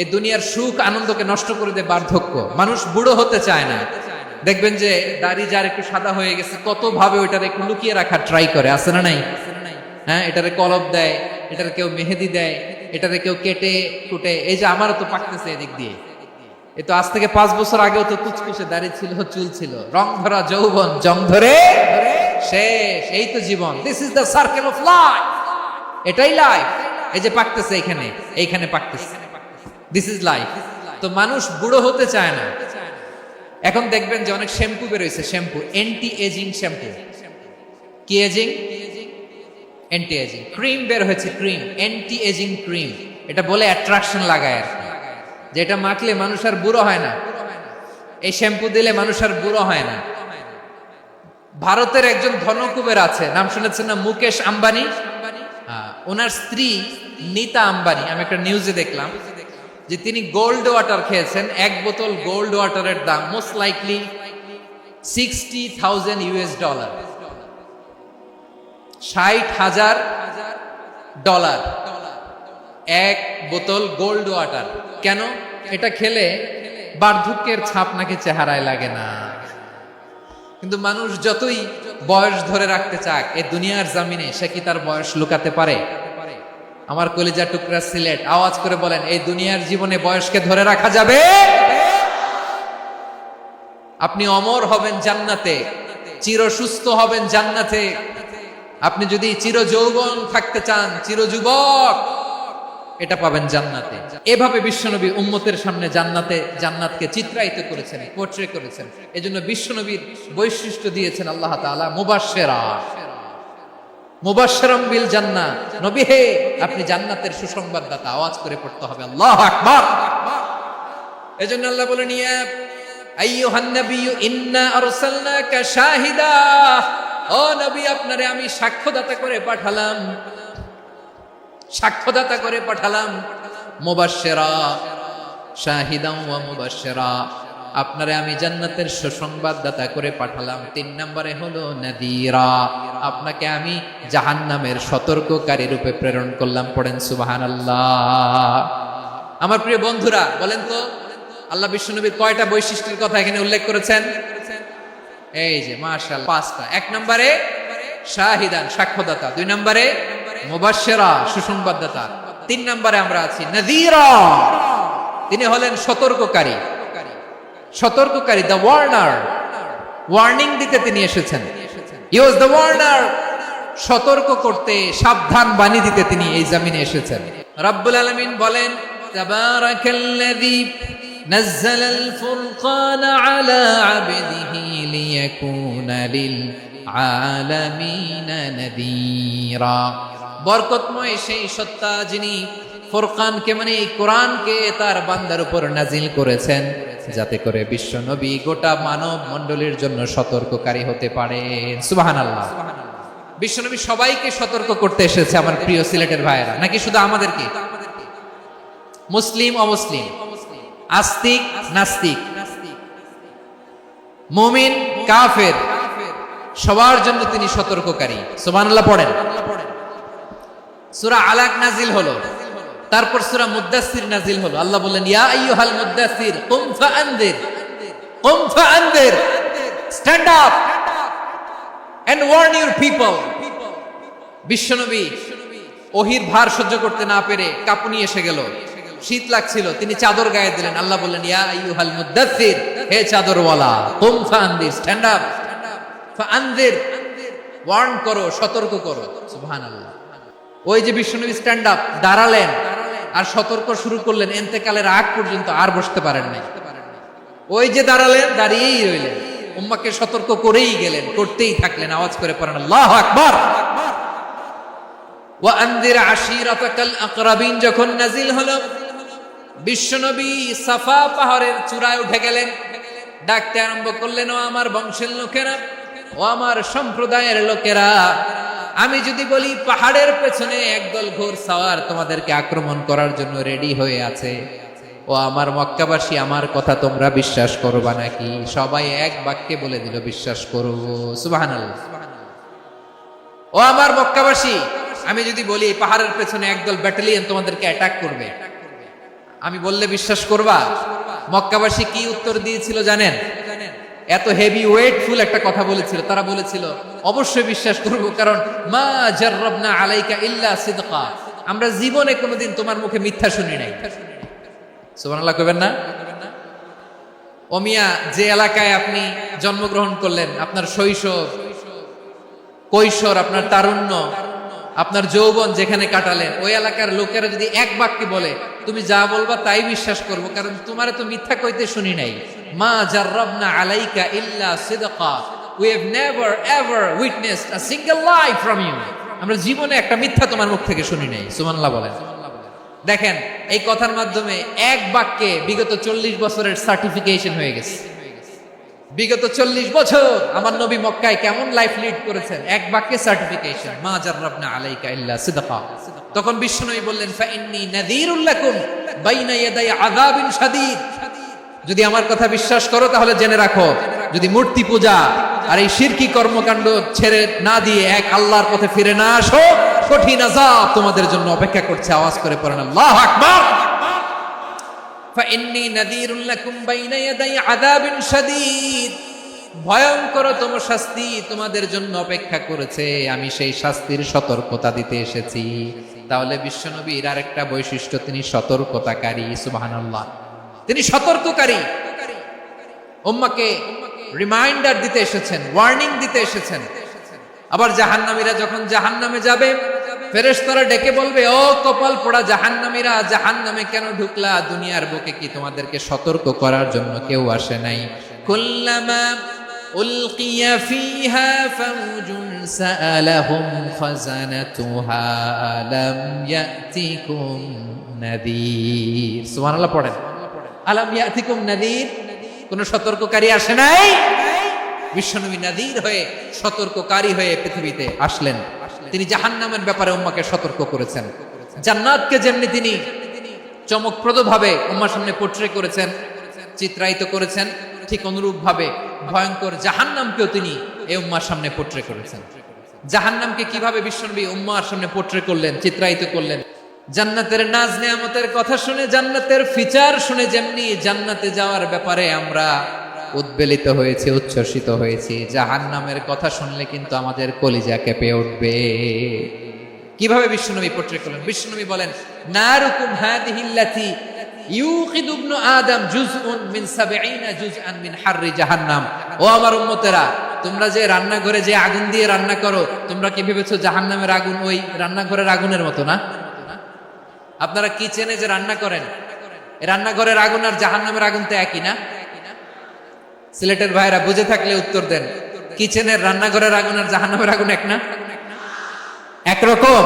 এই দুনিয়ার সুখ আনন্দকে নষ্ট করে দেয় বার্ধক্য। মানুষ বুড়ো হতে চায় না। দেখবেন যে দাড়ি যার একটু সাদা হয়ে গেছে, কত ভাবে ওইটারে একটু লুকিয়ে রাখার ট্রাই করে, আছে না নাই? হ্যাঁ, এটারে কলব দেয়, এটারে কেউ মেহেদি দেয়, এটারে কেউ কেটে কুটে। এই যে আমারও তো পাকতেছে এদিক দিয়ে, এ তো আজ থেকে 5 বছর আগেও তো কুচকুচে দাড়ি ছিল, চুল ছিল, রং ধরা যৌবন জং ধরে শেষ। এই তো জীবন। This is the circle of life, এটাই লাইফ। এই যে পাকতেছে এইখানে, এইখানে পাকতেছে, দিস ইজ লাইফ। তো মানুষ বুড়ো হতে চায় না। এখন দেখবেন যে অনেক শ্যাম্পু বেরোইছে, শ্যাম্পু অ্যান্টি এজিং শ্যাম্পু। কি এজিং? Anti aging. ক্রিম বের হয়েছে, ক্রিম, অ্যান্টি এজিং ক্রিম। এটা বলে অ্যাট্রাকশন লাগায় আর কি, যে এটা মাখলে মানুষ আর বুড়ো হয় না, এই শ্যাম্পু দিলে মানুষ আর বুড়ো হয় না। ভারতের একজন ধনকুবের আছে, নাম শুনেছেন না? মুকেশ আম্বানি। ওনার স্ত্রী নীতা আম্বানি, আমি একটা নিউজে দেখলাম যে তিনি গোল্ড ওয়াটার খেয়েছেন। 1 বোতল গোল্ড ওয়াটারের দাম মোস্ট লাইকলি $60,000 $60,000 1 বোতল গোল্ড ওয়াটার। কেন? এটা খেলে বার্ধক্যের ছাপ নাকি চেহারায় লাগে না। কিন্তু মানুষ যতই বয়স ধরে রাখতে চাক এই দুনিয়ার জামিনে, সে কি তার বয়স লুকাতে পারে? আমার কলিজা টুকরা সিলেট, আওয়াজ করে বলেন, এই দুনিয়ার জীবনে বয়সকে ধরে রাখা যাবে? আপনি অমর হবেন জান্নাতে, চির সুস্থ হবেন জান্নাতে। আপনি যদি চির যৌবন থাকতে চান, চির যুবক, এটা পাবেন জান্নাতে। এভাবে বিশ্বনবী উম্মতের সামনে জান্নাতকে চিত্রায়িত করেছেন, পোট্রে করেছেন। এজন্য বিশ্বনবীর বৈশিষ্ট্য দিয়েছেন আল্লাহ তাআলা মুবাশশিরা, মুবাশশিরাম বিল জান্নাহ। নবী হে, আপনি জান্নাতের সুসংবাদদাতা। আওয়াজ করে পড়তে হবে আল্লাহু আকবার। এজন্য আল্লাহ বলেন, ইয়া আইয়ুহান নাবিয়্যু ইন্না আরসালনাকা শাহিদা, ও নবী আপনারে আমি সাক্ষ্যদাতা করে পাঠালাম, সাক্ষ্যদাতা করে পাঠালাম। মুবাশশিরা, শাহিদান ওয়া মুবাশশিরা, আপনারে আমি জান্নাতের সুসংবাদদাতা করে পাঠালাম। 3 নম্বরে হলো নাদিরা, আপনাকে আমি জাহান্নামের সতর্ককারী রূপে প্রেরণ করলাম। পড়েন সুবহানাল্লাহ। আমার প্রিয় বন্ধুরা, বলেন তো আল্লাহ বিশ্বনবীর কয়টা বৈশিষ্ট্যের কথা এখানে উল্লেখ করেছেন? এই যে মাশাআল্লাহ 5টা। 1 নম্বরে শাহিদান, সাক্ষ্যদাতা। 2 নম্বরে মুবাশশিরা, সুসংবাদদাতা। 3 নম্বরে আমরা আছি নাযীরা, তিনি হলেন সতর্ককারী। সতর্ককারী, দ্য ওয়ার্নার, ওয়ার্নিং দিতে তিনি এসেছেন। হি ওয়াজ দ্য ওয়ার্নার, সতর্ক করতে, সাবধান বাণী দিতে তিনি এই জমিনে এসেছেন। রব্বুল আলামিন বলেন তাবারাকাল্লাযী নাযালাল ফুরকানা আলা আবদিহি লিয়াকুনা লিল আলামিনা নাযীরা। বরকতময় সেই সত্তা যিনি ফুরকানকে মানে এই কোরআনকে তার বান্দার উপর নাজিল করেছেন, যাতে করে বিশ্ব নবী গোটা মানব মণ্ডলীর জন্য সতর্ককারী হতে পারেন। সুবহানাল্লাহ। বিশ্ব নবী সবাইকে সতর্ক করতে এসেছে আমার প্রিয় সিলেটের ভাইয়েরা, নাকি শুধু আমাদেরকে? মুসলিম অমুসলিম, আস্তিক নাস্তিক, মুমিন কাফের, সবার জন্য তিনি সতর্ককারী। সুবহানাল্লাহ পড়েন। সূরা আলাক নাজিল হলো, তারপর সূরা মুদ্দাসসির নাজিল হলো। আল্লাহ বললেন ইয়া আইয়ুহাল মুদ্দাসসির কুম ফাআনদির, কুম ফাআনদির, stand up and warn your people. বিশ্বনবী ওহীর ভার সহ্য করতে না পেরে কাঁপুনি এসে গেল, শীত লাগছিল, তিনি চাদর গায়ে দিলেন। আল্লাহ বললেন ইয়া আইয়ুহাল মুদ্দাসসির, হে চাদরওয়ালা, কুম ফাআনদির, স্ট্যান্ড আপ, ফাআনদির, ওয়ার্ন করো, সতর্ক করো। সুবহানাল্লাহ। ওই যে বিশ্বনবী স্ট্যান্ড আপ, দাঁড়ালেন আর সতর্ক শুরু করলেন, ইন্তেকালের আগ পর্যন্ত আর বসতে পারেন নাই। ওই যে দাঁড়ালেন, দাঁড়িয়েই রইলেন, উম্মাহকে সতর্ক করেই গেলেন, করতেই থাকলেন। আওয়াজ করে পড়েন আল্লাহু আকবার। ওয়া আনদির আশীরাতাকাল আকরাবিন যখন নাজিল হলো, বিশ্বনবী সাফা পাহাড়ের চূড়ায় উঠে গেলেন, ডাকতে আরম্ভ করলেন, ও আমার বংশের লোকেরা, ও আমার সম্প্রদায়ের লোকেরা, আমি যদি বলি পাহাড়ের পেছনে একদল ঘোড়সাওয়ার তোমাদেরকে আক্রমণ করার জন্য রেডি হয়ে আছে, ও আমার মক্কাবাসী, আমার কথা তোমরা বিশ্বাস করবা নাকি? সবাই এক বাক্যে বলে দিল বিশ্বাস করো। সুবহানাল্লাহ। ও আমার মক্কাবাসী, আমি যদি বলি পাহাড়ের পেছনে একদল ব্যাটালিয়ন তোমাদেরকে অ্যাটাক করবে, আমি বললে বিশ্বাস করবা? মক্কাবাসী কি উত্তর দিয়েছিল জানেন? এত হেভি ওয়েটফুল একটা কথা বলেছিল। তারা বলেছিল অবশ্যই বিশ্বাস করব, কারণ মা জাররাবনা আলাইকা ইল্লা সিদকা, আমরা জীবনে কোনোদিন তোমার মুখে মিথ্যা শুনি নাই। সুবহানাল্লাহ কইবেন না? ও মিয়া, যে এলাকায় আপনি জন্মগ্রহণ করলেন, আপনার শৈশব, কৈশোর, আপনার তারুণ্য, আপনার যৌবন যেখানে কাটালেন, ওই এলাকার লোকেরা যদি এক বাক্যে বলে তুমি যা বলবা তাই বিশ্বাস করব, কারণ তোমারে তো মিথ্যা কইতে শুনি নাই। মা জাররাবনা আলাইকা ইল্লা সিদকা, we have never ever witnessed a single lie from you, আমরা জীবনে একটা মিথ্যা তোমার মুখ থেকে শুনি নাই। সুবহানাল্লাহ বলেন। দেখেন, এই কথার মাধ্যমে এক বাক্যে বিগত 40 বছরের সার্টিফিকেশন হয়ে গেছে। বিগত 40 বছর আমার নবী মক্কায় কেমন লাইফ লিড করেছেন, এক বাক্যে সার্টিফিকেশন, মা জাররাবনা আলাইকা ইল্লা সিদকা। তখন বিশ্বনবী বললেন ফা ইন্নী নাযীরুল লাকুম বাইনা ইয়াদাই আযাবিন শাদীদ, যদি আমার কথা বিশ্বাস করো তাহলে জেনে রাখো, যদি মূর্তি পূজা আর এই শিরকি কর্মকাণ্ড ছেড়ে না দিয়ে এক আল্লাহর পথে ফিরে না আসো, কঠিন আযাব তোমাদের জন্য অপেক্ষা করছে। আওয়াজ করে পড়েন আল্লাহু আকবার। ফাইন্নী নাযীরুল লাকুম বাইনা ইয়াদাই আযাবিন শাদীদ, ভয়ঙ্করতম শাস্তি তোমাদের জন্য অপেক্ষা করেছে, আমি সেই শাস্তির সতর্কতা দিতে এসেছি। তাহলে বিশ্বনবীর আরেকটা বৈশিষ্ট্য, তিনি সতর্কতাকারী। সুবহানাল্লাহ। তিনি সতর্ককারী, উম্মাহকে রিমাইন্ডার দিতে এসেছেন, ওয়ার্নিং দিতে এসেছেন। আবার জাহান্নামীরা যখন জাহান্নামে যাবে, ফেরেশতারা ডেকে বলবে, ও কপাল পোড়া জাহান্নামীরা, জাহান্নামে কেন ঢুকলা? দুনিয়ার বুকে কি তোমাদেরকে সতর্ক করার জন্য কেউ আসে নাই? কুল্লামা উলকিয়া ফিহা ফাউজুন সাআলাহুম খাযানাতুহা আলাম ইয়াতিকুম নাযীর। সুবহানাল্লাহ পড়েন। আলাম ইয়াতিকুম নাযীর, কোন সতর্ককারী আসে নাই? বিশ্বনবী নাযীর হয়ে, সতর্ককারী হয়ে পৃথিবীতে আসলেন। তিনি জাহান্নামের ব্যাপারে উম্মাহকে সতর্ক করেছেন। জান্নাতকে যেমনি তিনি চমকপ্রদভাবে উম্মার সামনে পোট্রে করেছেন, চিত্রায়িত করেছেন, ঠিক অনুরূপ ভাবে ভয়ঙ্কর জাহান্নামকেও তিনি এই উম্মার সামনে পোট্রে করেছেন। জাহান্নামকে কিভাবে বিশ্বনবী উম্মার সামনে পোট্রে করলেন, চিত্রায়িত করলেন। জান্নাতের নাজ নেয়ামতের কথা শুনে, জান্নাতের ফিচার শুনে যেমনি জান্নাতে যাওয়ার ব্যাপারে আমরা উদ্বেলিত হয়েছি, উচ্ছ্বসিত হয়েছি, জাহান্নামের কথা শুনলে কিন্তু আমাদের কলিজা কেঁপে উঠবে। কিভাবে বিশ্বনবী পোট্রে করলেন? বিশ্বনবী বলেন, নারুকুম হাদিহিল্লাতি ইউকিদু ইবনু আদম জুজউন মিন 70 জুজআন মিন হাররি জাহান্নাম। ও আমার উম্মতেরা, তোমরা যে রান্নাঘরে যে আগুন দিয়ে রান্না করো, তোমরা কি ভেবেছো জাহান্নামের আগুন ওই রান্নাঘরের আগুনের মতো না? আপনারা কিচেনে যে রান্না করেন, রান্নাঘরের আগুন আর জাহান্নামের আগুন তো একই না? সিলেটের ভাইরা বুঝে থাকলে উত্তর দেন। কিচেনের রান্নাঘরের আগুন আর জাহান্নামের আগুন এক না? একরকম।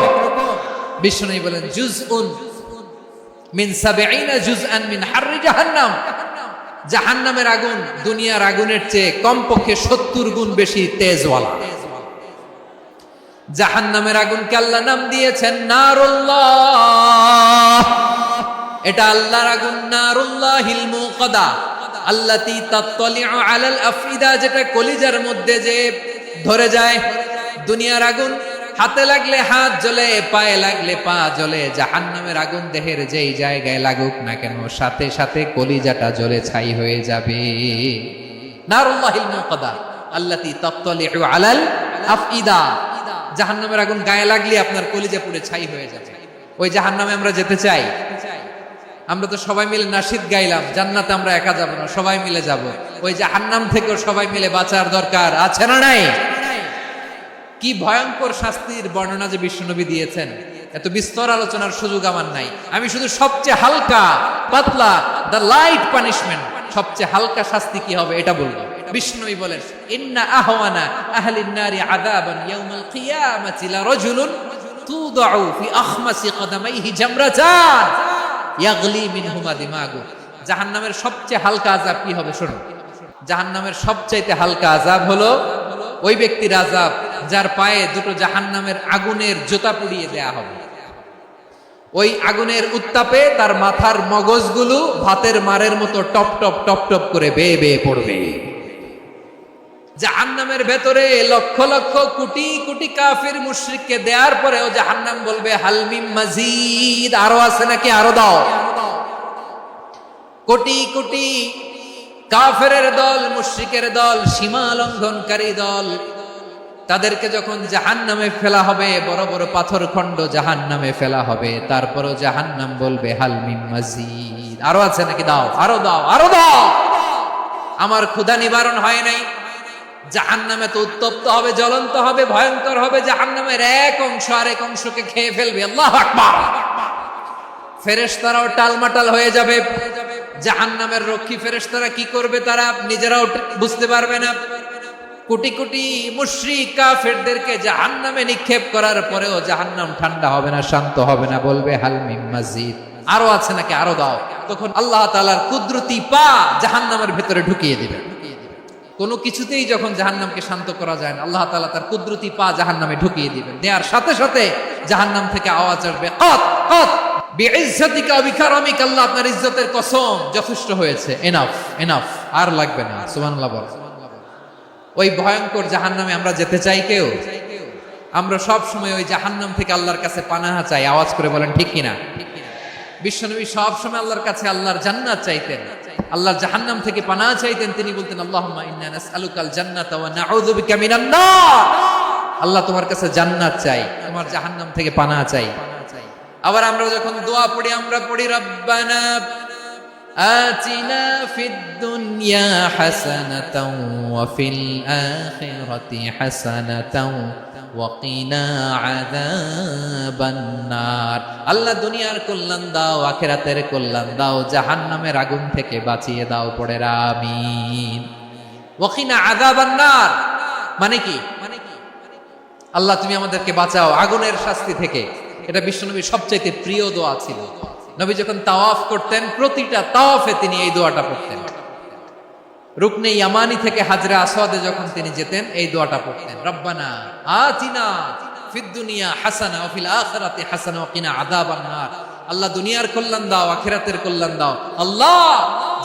বিষ্ণু বলেন জুজউন মিন 70 জুজআন মিন হাররি জাহান্নাম। জাহান্নামের আগুন দুনিয়ার আগুনের চেয়ে কমপক্ষে 70 গুণ বেশি তেজওয়ালা। জাহান্নামের আগুনকে আল্লাহ নাম দিয়েছেন নারুল্লাহ। এটা আল্লাহর আগুন, নারুল্লাহিল মুকাদা আল্লাতী তাত্তালিউ আলাল আফইদা, যেটা কলিজার মধ্যে যে ধরে যায়। দুনিয়ার আগুন হাতে লাগলে হাত জ্বলে, পায়ে লাগলে পা জ্বলে। জাহান্নামের আগুন দেহের যেই জায়গায় লাগুক না কেন, সাথে সাথে কলিজাটা জ্বলে ছাই হয়ে যাবে। নারুল্লাহিল মুকাদা আল্লাতী তাত্তালিউ আলাল আফইদা। জাহান্নামের আগুন গায়ে লাগলে আপনার কলিজা পুড়ে ছাই হয়ে যাবে। ওই জাহান্নামে আমরা যেতে চাই? আমরা তো সবাই মিলে নাশিদ গাইলাম, জান্নাতে আমরা একা যাব না, সবাই মিলে যাব। ওই জাহান্নাম থেকেও সবাই মিলে বাঁচার দরকার আছে না নাই? কি ভয়ঙ্কর শাস্তির বর্ণনা যে বিশ্বনবী দিয়েছেন, এত বিস্তর আলোচনার সুযোগ আমার নাই। আমি শুধু সবচেয়ে হালকা পাতলা, দ্য লাইট পানিশমেন্ট, সবচেয়ে হালকা শাস্তি কি হবে এটা বলবো। বিশ্বনবী বলেন, ইন্না আহওয়ানা আহলিন নারি আযাবান ইয়াউমাল কিয়ামাতি লা রাজুলুন তুদাউ ফি আখমাসি কদামাইহি জামরাতান ইয়াগলি মিনহুমা দিমাগু। জাহান্নামের সবচেয়ে হালকা আযাব কি হবে শুনুন। জাহান্নামের সবচাইতে হালকা আযাব হলো ওই ব্যক্তির আযাব যার পায়ে দুটো জাহান্নামের আগুনের জুতা পুড়িয়ে দেয়া হবে। ওই আগুনের উত্তাপে তার মাথার মগজগুলো ভাতের মারের মতো টপ টপ টপ টপ করে বেয়ে বেয়ে পড়বে। জাহান্নামের ভেতরে লক্ষ লক্ষ কোটি কোটি কাফির মুশরিককে দেওয়ার পরেও জাহান্নাম বলবে হাল মিন মাজিদ, আরো আছে নাকি, আরো দাও। কোটি কোটি কাফেরের দল, মুশরিকের দল, সীমা লঙ্ঘনকারী দল, তাদেরকে যখন জাহান্নামে ফেলা হবে, বড় বড় পাথর খণ্ড জাহান্নামে ফেলা হবে, তারপরও জাহান্নাম বলবে হাল মিন মাজিদ, আরো আছে নাকি, দাও, আরো দাও, আরো দাও। আমার ক্ষুধা নিবারণ হয় নাই। জাহান্নামে তো উত্তপ্ত হবে, জ্বলন্ত হবে, ভয়ঙ্কর হবে। জাহান্নামের এক অংশ আরেক অংশকে খেয়ে ফেলবে। আল্লাহু আকবার। ফেরেশতারাও টালমাটাল হয়ে যাবে। জাহান্নামের রক্ষী ফেরেশতারা কি করবে তারা নিজেরাও বুঝতে পারবে না। কোটি কোটি মুশরিক কাফেরদেরকে জাহান্নামে নিক্ষেপ করার পরেও জাহান্নাম ঠান্ডা হবে না, শান্ত হবে না, বলবে হাল মিন মাজিদ, আরো আছে নাকি, আরো দাও। তখন আল্লাহ তাআলার কুদরতি পা জাহান্নামের ভিতরে ঢুকিয়ে দিবেন। কোনো কিছুতেই যখন জাহান্নামকে শান্ত করা যায় না, আল্লাহ তাআলা তার কুদরতি পা জাহান্নামে ঢুকিয়ে দিবেন। দেওয়ার সাথে সাথে জাহান্নাম থেকে আওয়াজ আসবে, কত কত বিইজ্জাতিকা ওয়া বিকারামিকা, আল্লাহ আপনার ইজ্জতের কসম, যথেষ্ট হয়েছে, এনাফ এনাফ, আর লাগবে না। সুবহানাল্লাহ বল। ওই ভয়ঙ্কর জাহান্নামে আমরা যেতে চাই কেউ? আমরা সব সময় ওই জাহান্নাম থেকে আল্লাহর কাছে পানাহা চাই। আওয়াজ করে বলেন ঠিক কিনা? বিশ্বনবী সব সময় আল্লাহর কাছে আল্লাহর জান্নাত চাইতেন, আল্লাহর জাহান্নাম থেকে পানাহা চাইতেন। তিনি বলতেন আল্লাহুম্মা ইন্না নাসআলুকাল জান্নাতা ওয়া নাউযু বিকা মিনান নার। আল্লাহ তোমার কাছে জান্নাত চাই, তোমার জাহান্নাম থেকে পানাহা চাই। আবার আমরা যখন দোয়া পড়ি, আমরা পড়ি রব্বানা আতিনা ফিদ দুনিয়া হাসানাতাও ওয়া ফিল আখিরাতি হাসানাতাও ওয়া কিনা আযাবান নার। আল্লাহ দুনিয়ার কল্যাণ দাও, আখিরাতের কল্যাণ দাও, জাহান্নামের আগুন থেকে বাঁচিয়ে দাও, পড়ে আমিন। ওয়া কিনা আযাবান নার মানে কি? আল্লাহ তুমি আমাদেরকে বাঁচাও আগুনের শাস্তি থেকে। এটা বিশ্বনবীর সবচাইতে প্রিয় দোয়া ছিল। নবী যখন তাওয়াফ করতেন, প্রতিটা তাওয়াফে তিনি এই দোয়াটা পড়তেন। রুকনে ইয়ামানি থেকে হাজরে আসওয়াদে যখন তিনি যেতেন, এই দোয়াটা পড়তেন, রব্বানা আতিনা ফিদ দুনিয়া হাসানা ওয়া ফিল আখিরাতি হাসানা ওয়া কিনা আযাবান নার। আল্লাহ দুনিয়ার কল্যাণ দাও, আখিরাতের কল্যাণ দাও। আল্লাহ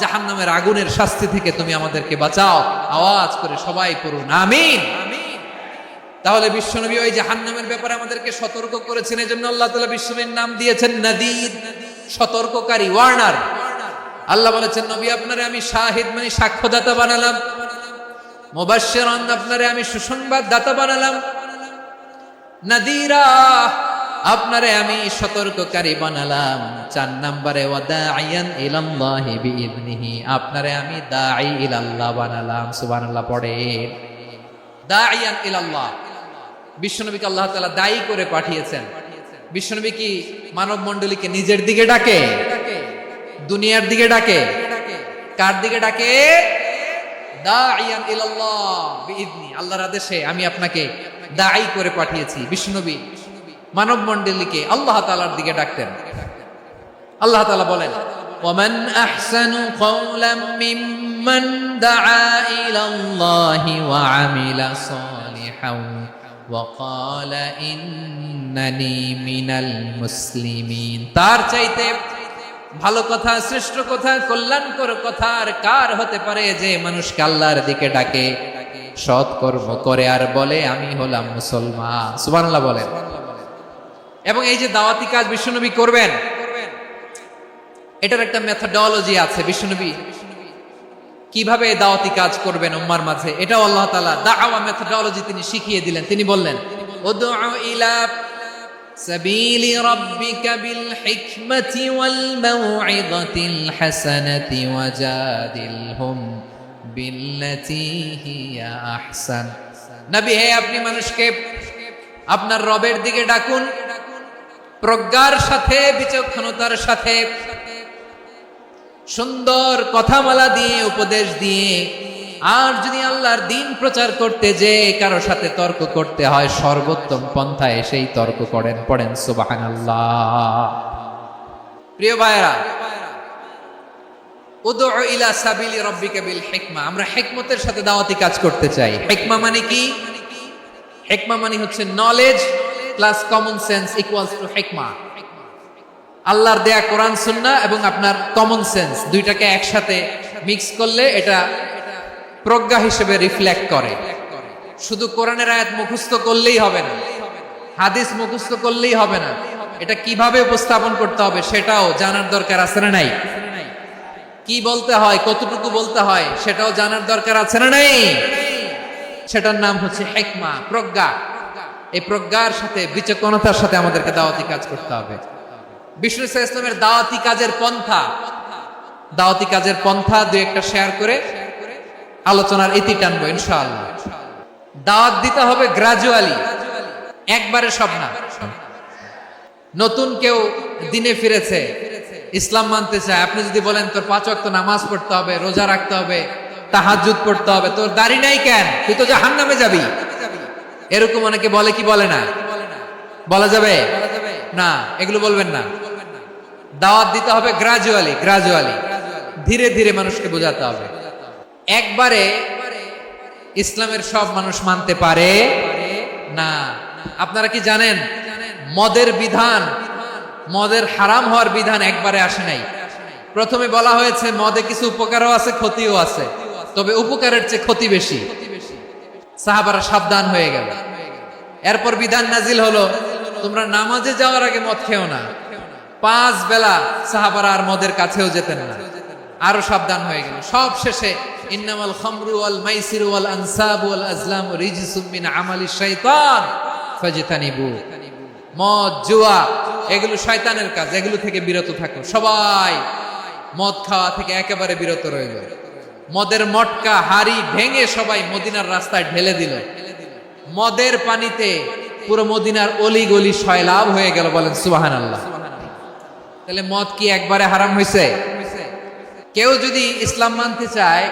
জাহান্নামের আগুনের শাস্তি থেকে তুমি আমাদেরকে বাঁচাও। আওয়াজ করে সবাই পড়ুন আমিন। তাহলে বিশ্বনবী ওই জাহান্নামের ব্যাপারে আমাদেরকে সতর্ক করেছেন, এজন্য আল্লাহ তাআলা বিশ্বনবীর নাম দিয়েছেন নাদির, সতর্ককারী, ওয়ার্নার। আল্লাহ বলেছেন নবী আপনারে আমি শাহিদ মানে সাক্ষ্যদাতা বানালাম, মুবাশশিরান আপনারে আমি সুসংবাদ দাতা বানালাম, নাদিরা আপনারে আমি সতর্ককারী বানালাম। 4 নম্বরে ওয়াদাইয়ান ইলাল্লাহি বিইذনিহি, আপনারে আমি দাঈ ইলাল্লাহ বানালাম। সুবহানাল্লাহ পড়ে। দাঈয়ান ইলাল্লাহ, বিশ্বনবীকে আল্লাহ তাআলা দায়ী করে পাঠিয়েছেন। বিশ্বনবী কি মানব মণ্ডলীকে নিজের দিকে ডাকে, দুনিয়ার দিকে ডাকে? কার দিকে ডাকে? দাঈয়ান ইলাল্লাহ বিইذনি, আল্লাহর আদেশে আমি আপনাকে দাঈ করে পাঠিয়েছি। বিশ্বনবী মানব মণ্ডলীকে আল্লাহ তাআলার দিকে ডাকতেন। আল্লাহ তাআলা বলেন ওয়ামান আহসানু কাওলাম মিম্মান দাআ ইলাল্লাহি ওয়া আমিলা সালিহান ওয়া ক্বালা ইন্নানি মিনাল মুসলিমিন, তার চাইতে ভালো কথা, শ্রেষ্ঠ কথা, কল্যাণকর কথা আর কার হতে পারে যে মানুষকে আল্লাহর দিকে ডাকে, সৎ কর্ম করে আর বলে আমি হলাম মুসলমান। সুবহানাল্লাহ বলেন। এবং এই যে দাওয়াতি কাজ বিশ্বনবী করবেন, এটার একটা মেথডোলজি আছে। বিশ্বনবী কিভাবে দাওয়াতি কাজ করবেন উম্মার মাঝে, এটাও আল্লাহ তাআলা দাওয়া মেথডোলজি তিনি শিখিয়ে দিলেন। তিনি বললেন উদউ ইলা সাবিলি রাব্বিকা বিল হিকমাতি ওয়াল মাউইযাতিল হাসানাতি ওয়াজাদিলহুম বিল্লাতী হিয়া আহসান। নবী হে, আপনি মানুষকে আপনার রবের দিকে ডাকুন প্রজ্ঞার সাথে, বিচক্ষণতার সাথে, সুন্দর কথামালা দিয়ে, উপদেশ দিয়ে। আর যদি আল্লাহর দ্বীন প্রচার করতে যে কারো সাথে তর্ক করতে হয়, সর্বোত্তম পন্থায় সেই তর্ক করেন। পড়েন সুবহানাল্লাহ। প্রিয় ভাইরা, উদউ ইলা সাবিলি রাব্বিকা বিল হিকমা, আমরা হিকমতের সাথে দাওয়াতি কাজ করতে চাই। হিকমা মানে কি? হিকমা মানে হচ্ছে knowledge plus common sense equals to হিকমা। আল্লাহর দেয়া কোরআন সুন্নাহ এবং আপনার কমন সেন্স দুইটাকে একসাথে মিক্স করলে এটা প্রজ্ঞা হিসেবে রিফ্লেক্ট করে। শুধু কোরআনের আয়াত মুখস্থ করলেই হবে না, হাদিস মুখস্থ করলেই হবে না, এটা কিভাবে উপস্থাপন করতে হবে সেটাও জানার দরকার আছে না নাই? কি বলতে হয়, কতটুকু বলতে হয় সেটাও জানার দরকার আছে না নাই? সেটার নাম হচ্ছে হিকমা, প্রজ্ঞা। এই প্রজ্ঞার সাথে, বিচক্ষণতার সাথে আমাদেরকে দাওয়াতি কাজ করতে হবে। বিষ্ণু ইসলামের দাওয়াতি কাজের পন্থা, দাওয়াতি কাজের পন্থা দুই একটা শেয়ার করে আলোচনার ইতি টানবো ইনশাআল্লাহ। দাওয়াত দিতে হবে গ্রাজুয়ালি, একবারে সব না। নতুন কেউ দিনে ফিরেছে, ইসলাম মানতে চায়, আপনি যদি বলেন তোর 5 ওয়াক্ত নামাজ পড়তে হবে, রোজা রাখতে হবে, তাহাজ্জুদ পড়তে হবে, তোর দাড়ি নাই কেন, তুই তো জাহান্নামে যাবি, এরকম অনেকে বলে কি বলে না? বলা যাবে না, এগুলো বলবেন না। দাওয়াত দিতে হবে গ্রাজুয়ালি, গ্রাজুয়ালি, ধীরে ধীরে মানুষকে বোঝাতে হবে। একবারে ইসলামের সব মানুষ মানতে পারে না। আপনারা কি জানেন মদের বিধান, মদের হারাম হওয়ার বিধান একবারে আসে নাই। প্রথমে বলা হয়েছে মদে কিছু উপকারও আছে, ক্ষতিও আছে, তবে উপকারের চেয়ে ক্ষতি বেশি। সাহাবারা সাবধান হয়ে গেল। এরপর বিধান নাজিল হলো তোমরা নামাজে যাওয়ার আগে মদ খেও না। 5 বেলা সাহাবারা আর মদের কাছেও যেতেন না, আরো সাবধান হয়ে গেল। সব শেষে ইন্নামাল খামরু ওয়াল মাইসিরু ওয়াল আনসাবু ওয়াল আজলামু রিজসুম মিন আমালিশ শাইতান ফাজতানিবু। মদ, জুয়া এগুলো শয়তানের কাজ, এগুলো থেকে বিরত থাকো। সবাই মদ খাওয়া থেকে একেবারে বিরত রইল। মদের মটকা হাড়ি ভেঙে সবাই মদিনার রাস্তায় ঢেলে দিল। মদের পানিতে পুরো মদিনার অলি গলি সয়লাভ হয়ে গেল। বলেন সুবহানাল্লাহ। তাহলে মদ কি একবারে হারাম হয়েছে? কেউ যদি ইসলাম মানতে চায়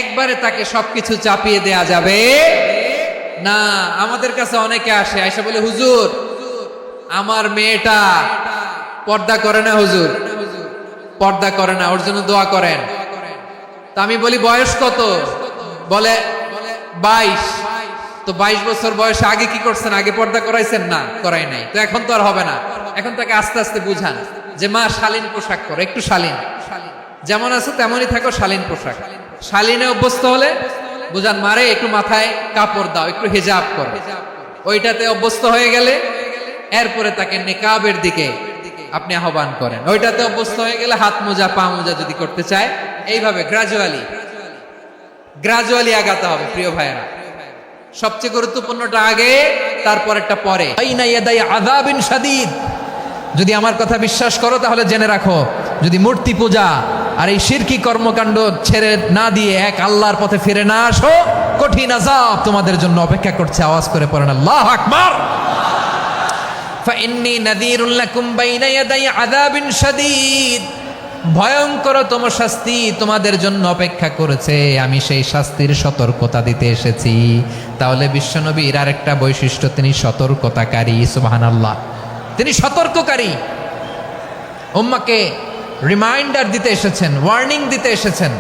একবারে তাকে সবকিছু চাপিয়ে দেয়া যাবে না। আমাদের কাছে অনেকে আসে, আয়সা বলে হুজুর আমার মেয়েটা পর্দা করে না, হুজুর পর্দা করে না, ওর জন্য দোয়া করেন। তা আমি বলি বয়স কত? বলে 22। তো 22 বছর বয়সে আগে কি করছেন? আগে পর্দা করাইছেন? না, করাই নাই। তো এখন তো আর হবে না। এখন তাকে আস্তে আস্তে বুঝান যে মা শালীন পোশাক পরো, একটু শালীন, যেমন আছে তেমনই থাকো, শালীন পোশাক। শালীনে অভ্যস্ত হলে বুঝান মারে একটু মাথায় কাপড় দাও, একটু হিজাব করো। ওইটাতে অভ্যস্ত হয়ে গেলে এরপরে তাকে নিকাবের দিকে আপনি আহ্বান করেন। ওইটাতে অভ্যস্ত হয়ে গেলে হাত মোজা পা মোজা যদি করতে চায়, এইভাবে গ্রাজুয়ালি আগাতে হবে। প্রিয় ভাইয়েরা, সবচেয়ে গুরুত্বপূর্ণটা আগে, তারপরেরটা পরে। আযাবিন শাদীদ। যদি আমার কথা বিশ্বাস করো তাহলে জেনে রাখো, যদি মূর্তি পূজা আর এই শিরকি কর্মকাণ্ড ছেড়ে না দিয়ে এক আল্লাহর পথে ফিরে না আসো, কঠিন আযাব তোমাদের জন্য অপেক্ষা করছে। আওয়াজ করে পড়েন আল্লাহু আকবার। ফাইন্নী নাযীরুল লাকুম বাইনা ইয়াদাই আযাবিন শাদীদ। ভয়ঙ্করতম শাস্তি তোমাদের জন্য অপেক্ষা করেছে, আমি সেই শাস্তির সতর্কতা দিতে এসেছি। তাহলে বিশ্বনবীর আরেকটা বৈশিষ্ট্য, তিনি সতর্কতাকারী। সুবহানাল্লাহ, তিনি সতর্ককারী। উম্মাকে রিমাইন্ডার দিতে এসেছেন, ওয়ার্নিং দিতে এসেছেন।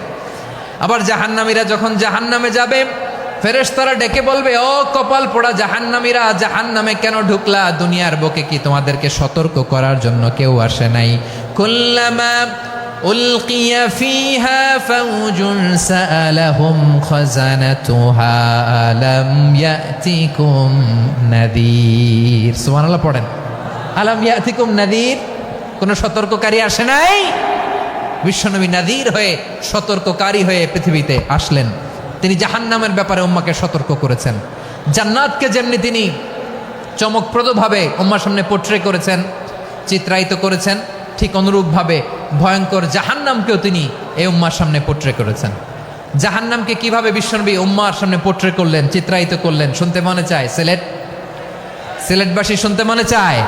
আবার জাহান্নামীরা যখন জাহান্নামে যাবে, ফেরেশতারা ডেকে বলবে, ও কপাল পোড়া জাহান্নামীরা, জাহান্নামে কেন ঢুকলা? দুনিয়ার বুকে কি তোমাদেরকে সতর্ক করার জন্য কেউ আসে নাই? কুল্লামা উলকিয়া ফিহা ফাউজুন সাআলাহুম খাজানাতুহা আলাম ইয়াতিকুম নাযীর। সুবহানাল্লাহ পড়েন, আলাম ইয়াতিকুম নাযীর। কোন সতর্ককারী আসে নাই? বিশ্বনবী নাযীর হয়ে, সতর্ককারী হয়ে পৃথিবীতে আসলেন। তিনি জাহান্নামের ব্যাপারে উম্মাকে সতর্ক করেছেন। জান্নাতকে যেমনি তিনি চমকপ্রদভাবে উম্মার সামনে পোট্রে করেছেন, চিত্রায়িত করেছেন, ঠিক অনুরূপভাবে ভয়ঙ্কর জাহান্নামকেও তিনি এই উম্মার সামনে পোট্রে করেছেন। জাহান্নামকে কিভাবে বিশ্বনবী উম্মার সামনে পোট্রে করলেন, চিত্রায়িত করলেন, শুনতে মনে চায়? সিলেটবাসী শুনতে মনে চায়?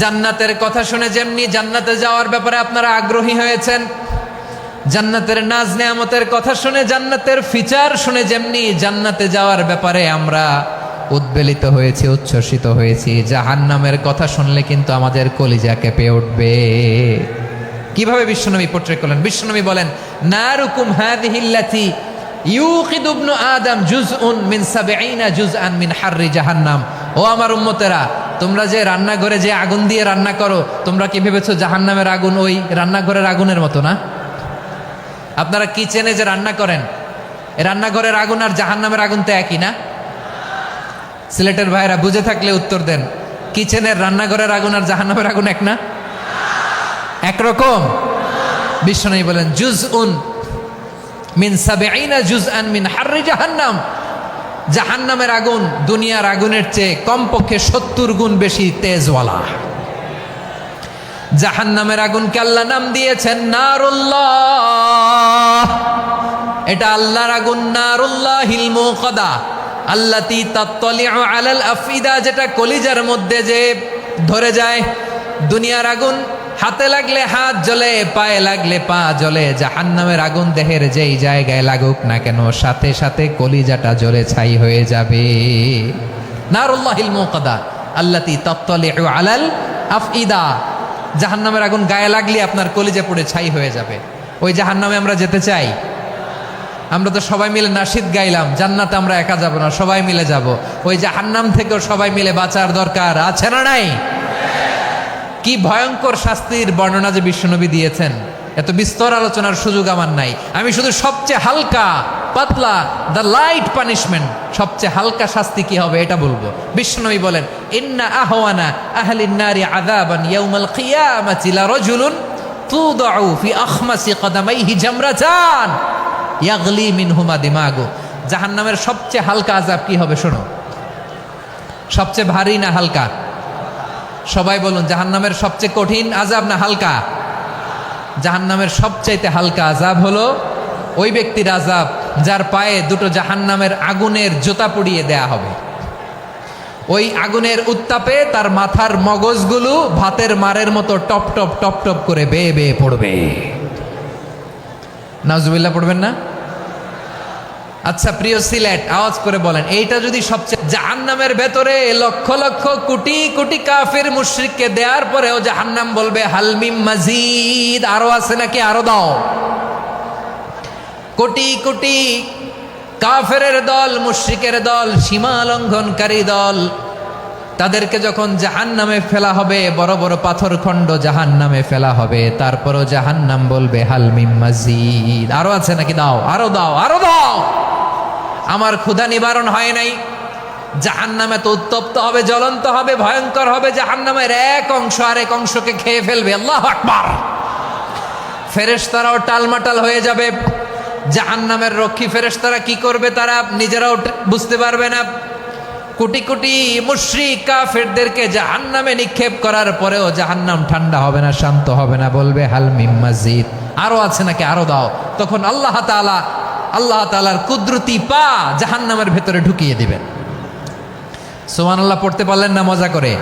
জান্নাতের কথা শুনে যেমনি জান্নাতে যাওয়ার ব্যাপারে আপনারা আগ্রহী হয়েছেন, জান্নাতের নাজ নেয়ামতের কথা শুনে, জান্নাতের ফিচার শুনে যেমনি জান্নাতে যাওয়ার ব্যাপারে আমরা উদ্বেলিত হয়েছি, উচ্ছ্বসিত হয়েছি, জাহান্নামের কথা শুনলে কিন্তু আমাদের কলিজা কেঁপে উঠবে। কিভাবে বিশ্বনবী পোট্রে করলেন? বিশ্বনবী বলেন, নারুকুম হাযিহিল্লাতী ইউকিদু ইবনু আদম জুজউন মিন ৭০ জুজআন মিন হাররি জাহান্নাম। ও আমার উম্মতেরা, তোমরা যে রান্নাঘরে যে আগুন দিয়ে রান্না করো, তোমরা কি ভেবেছো জাহান্নামের আগুন ওই রান্নাঘরের আগুনের মতো না? আপনারা কিচেনে যে রান্না করেন, রান্নাঘরের আগুন আর জাহান্নামের আগুন তো একই না? সিলেটের ভাইরা বুঝে থাকলে উত্তর দেন, কিচেনের রান্নাঘরের আগুন আর জাহান্নামের আগুন এক না? একরকম? বিশ্বনবী বলেন, জুজউন মিন ৭০ জুজআন মিন হাররি জাহান্নাম। জাহান্নামের আগুন দুনিয়ার আগুনের চেয়ে কমপক্ষে ৭০ গুণ বেশি তেজওয়ালা। জাহান্নামের আগুনকে আল্লাহ নাম দিয়েছেন নারুল্লাহ। এটা আল্লাহর আগুন, নারুল্লাহিল মুকাদা আল্লাতী তাত্তালিউ আলাল আফইদা, যেটা কলিজার মধ্যে যে ধরে যায়। দুনিয়ার আগুন হাতে লাগলে হাত জ্বলে, পায়ে লাগলে পা জ্বলে। জাহান্নামের আগুন দেহের যেই জায়গায় লাগুক না কেন, সাথে সাথে কলিজাটা জ্বলে ছাই হয়ে যাবে। নারুল্লাহিল মুকাদা আল্লাতী তাত্তালিউ আলাল আফইদা। জাহান্নামের আগুন গায়ে লাগলে আপনার কলিজা পুড়ে ছাই হয়ে যাবে। ওই জাহান্নামে আমরা যেতে চাই? আমরা তো সবাই মিলে নাশিদ গাইলাম, জান্নাতে আমরা একা যাব না, সবাই মিলে যাব। ওই জাহান্নাম থেকেও সবাই মিলে বাঁচার দরকার আছে না নাই? কি ভয়ঙ্কর শাস্তির বর্ণনা যে বিশ্বনবী দিয়েছেন, এত বিস্তর আলোচনার সুযোগ আমার নাই। আমি শুধু সবচেয়ে হালকা পাতলা, দ্য লাইট পানিশমেন্ট, সবচেয়ে হালকা শাস্তি কি হবে এটা বলবো। বিশ্বনবী বলেন, ইন্না আহওয়ানা আহলিন নারি আযাবান ইয়াউমাল কিয়ামাতি লারাজুলুন তুদাউ ফি আখমাসি কদামাইহি জামরাতান ইয়াগলি মিনহুমা দিমাগু। জাহান্নামের সবচেয়ে হালকা আযাব কি হবে শোনো। সবচেয়ে ভারী না হালকা? সবাই বলুন, জাহান্নামের সবচেয়ে কঠিন আযাব না হালকা? জাহান্নামের সবচাইতে হালকা আযাব হলো ওই ব্যক্তির আযাব যার পায়ে দুটো জাহান্নামের আগুনের জুতা পরিয়ে দেয়া হবে। ওই আগুনের উত্তাপে তার মাথার মগজগুলো ভাতের মারের মতো টপ টপ টপ টপ করে বেয়ে বেয়ে পড়বে। নাউজুবিল্লাহ পড়বেন না? আচ্ছা প্রিয় সিলেট, আওয়াজ করে বলেন, এইটা যদি সবচেয়ে, জাহান্নামের ভেতরে লক্ষ লক্ষ কোটি কোটি কাফির মুশরিককে দেওয়ার পরেও জাহান্নাম বলবে হালমিম মাজিদ, আরো আছে নাকি, আরো দাও। কোটি কোটি কাফেরের দল, মুশরিকের দল, সীমা লঙ্ঘনকারী দল তাদেরকে যখন জাহান্নামে ফেলা হবে, বড় বড় পাথরখণ্ড জাহান্নামে ফেলা হবে, তারপরও জাহান্নাম বলবে হাল মিম মাজিদ, আরো আছে নাকি, দাও, আরো দাও, আরো দাও। আমার ক্ষুধা নিবারণ হয় নাই। জাহান্নামে তো উত্তপ্ত হবে, জ্বলন্ত হবে, ভয়ঙ্কর হবে। জাহান্নামের এক অংশ আরেক অংশকে খেয়ে ফেলবে। আল্লাহু আকবার। ফেরেশতারাও টালমাটাল হয়ে যাবে। জাহান্নামের রক্ষী ফেরেশতারা কি করবে তারা নিজেরাও বুঝতে পারবে না। কোটি কোটি মুশরিক কাফেরদেরকে জাহান্নামে নিক্ষেপ করার পরেও জাহান্নাম ঠান্ডা হবে না, শান্ত হবে না, বলবে হাল মিম মাজিদ, আরো আছে নাকি, আরো দাও। তখন আল্লাহ তাআলার কুদরতি পা জাহান্নামের ভেতরে ঢুকিয়ে দিবেন। সুবহানাল্লাহ পড়তে পারলেন না মজা করে?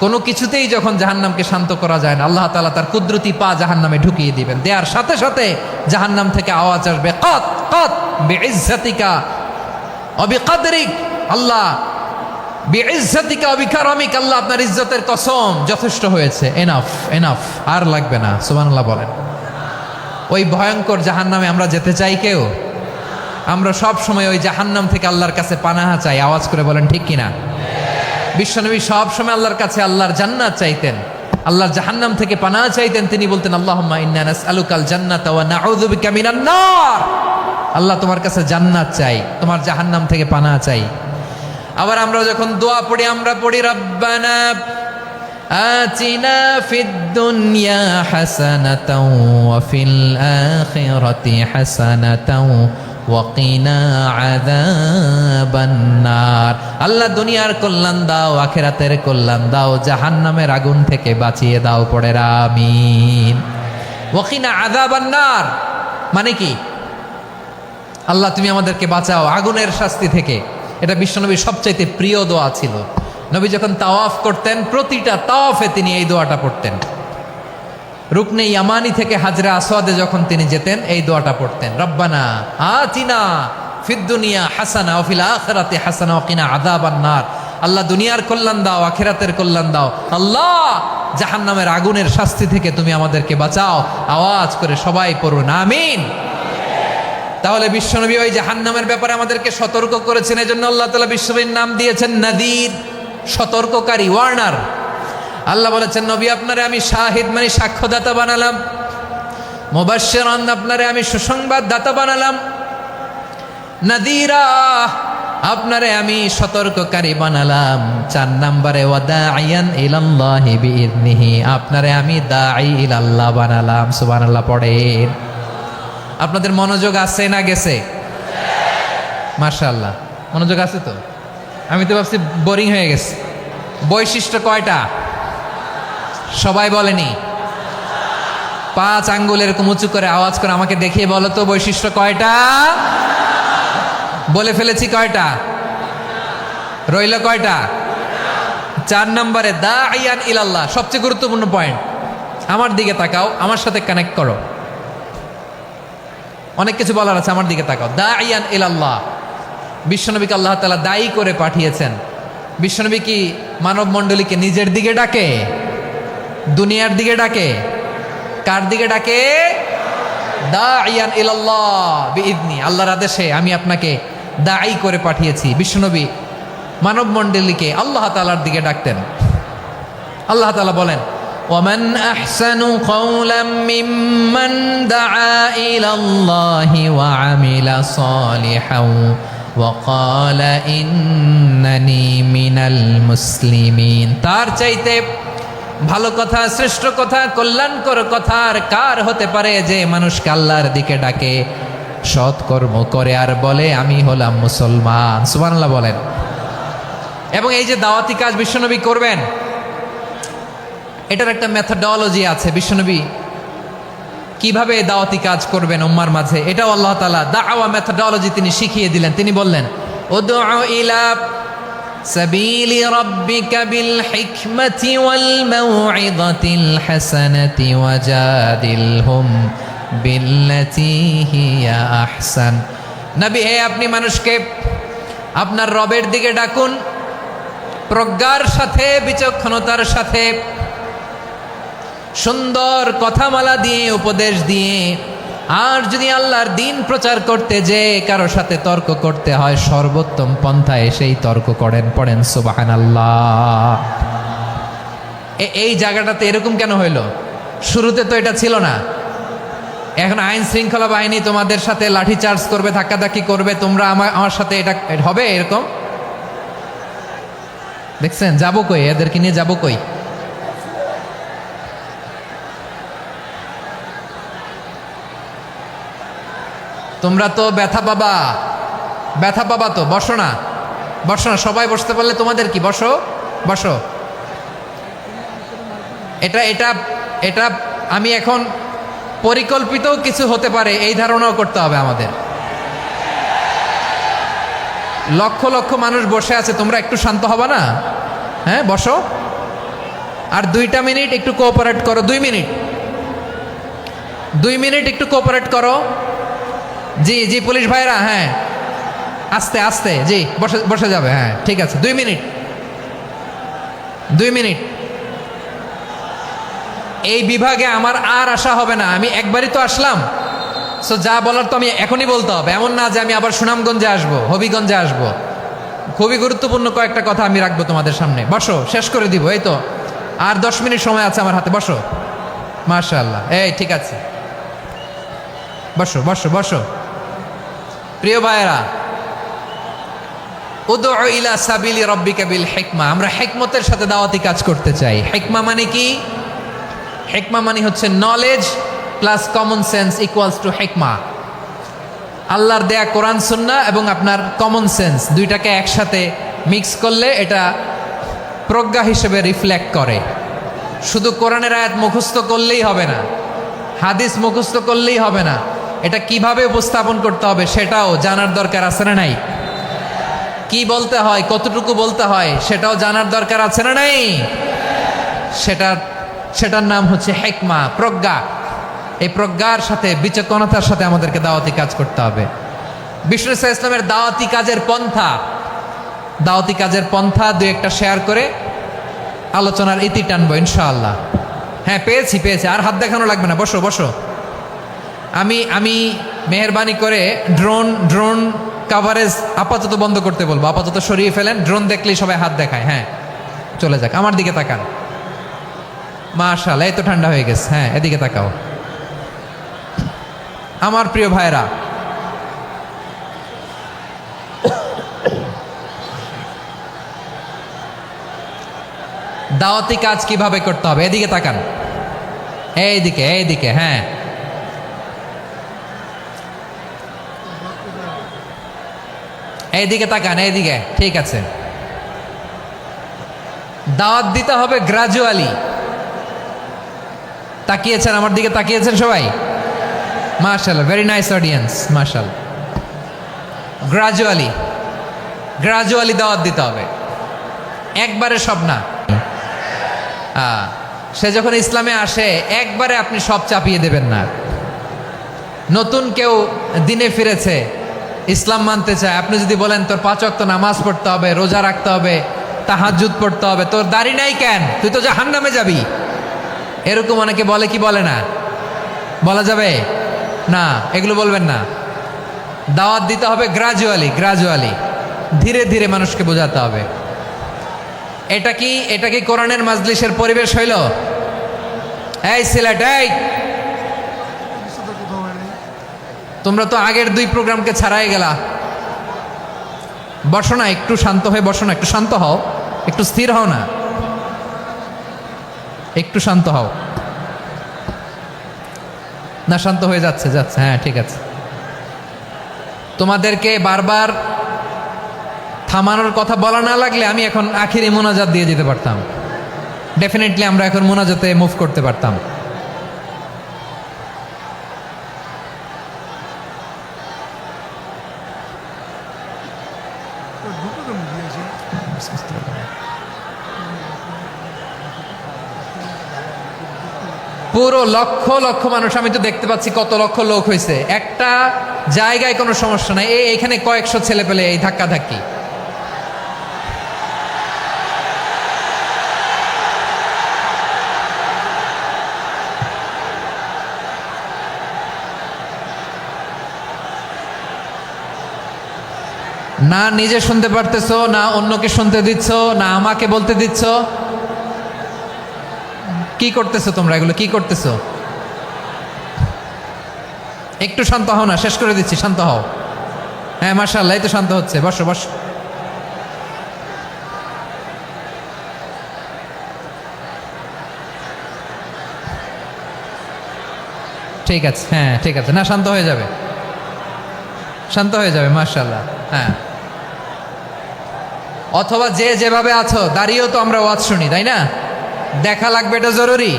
কোনো কিছুতেই যখন জাহান্নামকে শান্ত করা যায় না, আল্লাহ তাআলা তার কুদরতি পা জাহান্নামে ঢুকিয়ে দিবেন। দেওয়ার সাথে সাথে জাহান্নাম থেকে আওয়াজ আসবে, কত কত বিইজ্জাতিকা ওয়া বিকদরিক, আল্লাহ বিইজ্জাতিকা ওয়া বিকারামিক, আল্লাহ আপনার ইজ্জতের কসম, যথেষ্ট হয়েছে, এনাফ এনাফ, আর লাগবে না। সুবহানাল্লাহ বলেন। ওই ভয়ঙ্কর জাহান্নামে আমরা যেতে চাই কেউ? আমরা সব সময় ওই জাহান্নাম থেকে আল্লাহর কাছে পানাহা চাই। আওয়াজ করে বলেন ঠিক কিনা? বিশ্বনবী সব সময় আল্লাহর কাছে আল্লাহর জান্নাত চাইতেন, আল্লাহর জাহান্নাম থেকে পানাহা চাইতেন। তিনি বলতেন আল্লাহুম্মা ইন্না নাসআলুকাল জান্নাতা ওয়া নাউযু বিকা মিনান নার। আল্লাহ তোমার কাছে জান্নাত চাই, তোমার জাহান্নাম থেকে পানাহা চাই। আবার আমরা যখন দোয়া পড়ি, আমরা পড়ি রব্বানা আতিনা ফিদ দুনিয়া হাসানাতাও ওয়া ফিল আখিরাতি হাসানাতাও ওয়া কিনা আযাবান নার। আল্লাহ দুনিয়ার কল্যাণ দাও, আখিরাতের কল্যাণ দাও, জাহান্নামের আগুন থেকে বাঁচিয়ে দাও। পড়ে আমিন। ওয়া কিনা আযাবান নার মানে কি? আল্লাহ তুমি আমাদেরকে বাঁচাও আগুনের শাস্তি থেকে। এটা বিশ্বনবীর সবচাইতে প্রিয় দোয়া ছিল। নবী যখন তাওয়াফ করতেন, প্রতিটা তাওয়াফে তিনি এই দোয়াটা পড়তেন। রুকনে ইয়ামানি থেকে হাজরা আসওয়াদে যখন তিনি যেতেন, এই দোয়াটা পড়তেন, রব্বানা আতিনা ফিদ দুনিয়া হাসানা ওয়া ফিল আখিরাতি হাসানা ওয়া কিনা আযাবান নার। আল্লাহ দুনিয়ার কল্যাণ দাও, আখিরাতের কল্যাণ দাও। আল্লাহ জাহান্নামের আগুনের শাস্তি থেকে তুমি আমাদেরকে বাঁচাও। আওয়াজ করে সবাই পড়ুন আমিন। তাহলে বিশ্বনবী ওই জাহান্নামের ব্যাপারে আমাদেরকে সতর্ক করেছেন। এজন্য আল্লাহ তাআলা বিশ্বনবীর নাম দিয়েছেন নাদির, সতর্ককারী, ওয়ার্নার। আল্লাহ বলেছেন নবী আপনারে আমি শাহিদ মানে সাক্ষ্যদাতা বানালাম, মুবাশশিরান আপনারে আমি সুসংবাদদাতা বানালাম, নাদিরা আপনারে আমি সতর্ককারী বানালাম। 4 নম্বরে ওয়া দাঈয়ান ইলাল্লাহি বিইذনিহি, আপনারে আমি দাঈ ইলাল্লাহ বানালাম। সুবহানাল্লাহ পড়েন। আপনাদের মনোযোগ আছে না গেছে? মাশাআল্লাহ মনোযোগ আছে তো। আমি তো ভাবছি বোরিং হয়ে গেছে। বৈশিষ্ট্য কয়টা সবাই বলেনি? 5 আঙ্গুল এরকম উঁচু করে আওয়াজ করে আমাকে দেখিয়ে বলো তো বৈশিষ্ট্য কয়টা? বলে ফেলেছি কয়টা? রইল কয়টা? 4 নম্বরে দাঈয়ান ইলাল্লাহ, সবচেয়ে গুরুত্বপূর্ণ পয়েন্ট। আমার দিকে তাকাও, আমার সাথে কানেক্ট করো। অনেক কিছু বলার আছে, আমার দিকে তাকাও। দাঈয়ান ইলাল্লাহ, বিশ্বনবীকে আল্লাহ তাআলা দায়ী করে পাঠিয়েছেন। বিশ্বনবী কি মানব মণ্ডলীকে নিজের দিকে ডাকে? দুনিয়ার দিকে ডাকে? কার দিকে ডাকে? দাঈয়ান ইলাল্লাহ বিইذনি, আল্লাহর আদেশে আমি আপনাকে দায়ী করে পাঠিয়েছি। বিশ্বনবী মানব মণ্ডলীকে আল্লাহ তাআলার দিকে ডাকতেন। আল্লাহ তাআলা বলেন ومن أحسن قولا ممن دعا إلى الله وعمل صالحا وقال إنني من المسلمين। তার চাইতে ভালো কথা, শ্রেষ্ঠ কথা, কল্যাণকর কথা আর কার হতে পারে যে মানুষকে আল্লাহর দিকে ডাকে, সৎকর্ম করে আর বলে আমি হলাম মুসলমান। সুবহানাল্লাহ বলেন। এবং এই যে দাওয়াতি কাজ বিশ্বনবী করবেন, এটার একটা মেথডোলজি আছে। বিশ্বনবী কিভাবে দাওয়াতি কাজ করবেন উম্মার মাঝে, এটাও আল্লাহ তাআলা দাওয়া মেথডোলজি তিনি শিখিয়ে দিলেন। তিনি বললেন উদউ ইলা সাবিলি রাব্বিকা বিল হিকমাতি ওয়াল মাউইযাতিল হাসানাতি ওয়াজাদিলহুম বিল্লাতী হিয়া আহসান। নবী হে, আপনি মানুষকে আপনার রবের দিকে ডাকুন, প্রজ্ঞার সাথে, বিচক্ষণতার সাথে, সুন্দর কথামালা দিয়ে, উপদেশ দিয়ে, আর যদি আল্লাহর দিন প্রচার করতে যে কারো সাথে তর্ক করতে হয়, সর্বোত্তম পন্থায় সেই তর্ক করেন। পড়েন সুবহানাল্লাহ। এই জায়গাটাতে এরকম কেন হইল? শুরুতে তো এটা ছিল না। এখন আইন শৃঙ্খলা বাহিনী তোমাদের সাথে লাঠি চার্জ করবে, ধাক্কাধাক্কি করবে, তোমরা আমার সাথে এটা হবে এরকম? দেখছেন? যাবো কই? এদেরকে নিয়ে যাবো কই? তোমরা তো ব্যথা পাবা, ব্যথা পাবা তো। বসো না, বসো না, সবাই বসতে পারলে তোমাদের কি? বসো, বসো। এটা এটা এটা আমি এখন পরিকল্পিত কিছু হতে পারে এই ধারণাও করতে হবে আমাদের। লক্ষ লক্ষ মানুষ বসে আছে, তোমরা একটু শান্ত হবা না? হ্যাঁ, বসো। আর 2টা মিনিট একটু কোঅপারেট করো। 2 মিনিট, 2 মিনিট একটু কোঅপারেট করো। জি জি, পুলিশ ভাইরা, হ্যাঁ, আস্তে আস্তে, জি, বসে বসে যাবে। হ্যাঁ, ঠিক আছে। 2 মিনিট, 2 মিনিট। এই বিভাগে আমার আর আসা হবে না, আমি একবারই তো আসলাম। সো যা বলার তো আমি এখনই বলতে হবে। এমন না যে আমি আবার সুনামগঞ্জে আসবো, হবিগঞ্জে আসবো। খুবই গুরুত্বপূর্ণ কয়েকটা কথা আমি রাখবো তোমাদের সামনে। বসো, শেষ করে দিব। এই তো আর 10 মিনিট সময় আছে আমার হাতে। বসো। মাশাআল্লাহ, এই ঠিক আছে, বসো বসো বসো। প্রিয় ভাইয়েরা, উদউ ইলা সাবিলি রাব্বিকা বিল হিকমা। আমরা হিকমতের সাথে দাওয়াতি কাজ করতে চাই। হিকমা মানে কি? হিকমা মানে হচ্ছে knowledge plus common sense equals to হিকমা। আল্লাহর দেয়া কোরআন সুন্নাহ এবং আপনার কমন সেন্স দুইটাকে একসাথে মিক্স করলে এটা প্রজ্ঞা হিসেবে রিফ্লেক্ট করে। শুধু কোরআনের আয়াত মুখস্থ করলেই হবে না, হাদিস মুখস্থ করলেই হবে না, এটা কিভাবে উপস্থাপন করতে হবে সেটাও জানার দরকার আছে না নাই? কি বলতে হয়, কতটুকু বলতে হয় সেটাও জানার দরকার আছে না নাই? সেটার নাম হচ্ছে হিকমা, প্রজ্ঞা। এই প্রজ্ঞার সাথে, বিচক্ষণতার সাথে আমাদেরকে দাওয়াতি কাজ করতে হবে। বিষ্ণু ইসলামের দাওয়াতি কাজের পন্থা 2-1টা শেয়ার করে আলোচনার ইতি টানবো ইনশাআল্লাহ। হ্যাঁ, পেয়েছি। আর হাত দেখানো লাগবে না, বসো বসো। আমি মেহেরবানি করে ড্রোন কাভারেজ আপাতত বন্ধ করতে বলবো, আপাতত সরিয়ে ফেলেন। ড্রোন দেখলেই সবাই হাত দেখায়। হ্যাঁ, চলে যাক। আমার দিকে তাকান। মাশাআল্লাহ, এই তো ঠান্ডা হয়ে গেছে। হ্যাঁ, এদিকে তাকাও। আমার প্রিয় ভাইরা, দাওয়াতি কাজ কিভাবে করতে হবে এদিকে তাকান। এইদিকে, হ্যাঁ। এইদিকে তাকান, এইদিকে, ঠিক আছে। দাওয়াত দিতে হবে গ্রাজুয়ালি। তাকিয়েছেন আমার দিকে? তাকিয়েছেন সবাই? মাশাআল্লাহ, ভেরি নাইস অডিয়েন্স, মাশাআল্লাহ। গ্রাজুয়ালি দাওয়াত দিতে হবে, একবারে সব না। সে যখন ইসলামে আসে একবারে আপনি সব চাপিয়ে দেবেন না। নতুন কেউ দিনে ফিরেছে, ইসলাম মানতে চায়, আপনি যদি বলেন তোর 5 ওয়াক্ত নামাজ পড়তে হবে, রোজা রাখতে হবে, তাহাজ্জুদ পড়তে হবে, তোর দাড়ি নাই কেন, তুই তো জাহান্নামে যাবি, এরকম অনেকে বলে কি বলে না? বলা যাবে না, এগুলো বলবেন না। দাওয়াত দিতে হবে গ্রাজুয়ালি, ধীরে ধীরে মানুষকে বোঝাতে হবে। এটা কি কোরআনের মাজলিসের পরিবেশ হইল? এই সিলেট, এই তোমরা তো আগের 2 প্রোগ্রামকে ছাড়াই গেলা। বসো না, একটু শান্ত হয়ে বসো না, একটু শান্ত হও, একটু স্থির হও না, একটু শান্ত হও না। শান্ত হয়ে যাচ্ছে। হ্যাঁ, ঠিক আছে। তোমাদেরকে বারবার থামানোর কথা বলা না লাগলে আমি এখন আখিরি মোনাজাত দিয়ে যেতে পারতাম। ডেফিনেটলি আমরা এখন মোনাজাতে মুভ করতে পারতাম। পুরো লক্ষ লক্ষ মানুষ, আমি তো দেখতে পাচ্ছি কত লক্ষ লোক হয়েছে। একটা জায়গায় কোনো সমস্যা নাই। এইখানে কয়েকশো ছেলে পেলে এই ধাক্কাধাক্কি। না নিজে শুনতে পারতেছো, না অন্যকে শুনতে দিচ্ছ, না আমাকে বলতে দিচ্ছ। কি করতেছো তোমরা, এগুলো কি করতেছো? একটু শান্ত হও না, শেষ করে দিচ্ছি, শান্ত হও। হ্যাঁ মাশাআল্লাহ, এই তো শান্ত হচ্ছে, বসো বসো। ঠিক আছে, হ্যাঁ ঠিক আছে, না শান্ত হয়ে যাবে, শান্ত হয়ে যাবে, মাশাআল্লাহ। হ্যাঁ, অথবা যে যেভাবে আছো দাঁড়িয়েও তো আমরা ওয়াজ শুনি, তাই না? দেখা লাগবে, এটা জরুরি।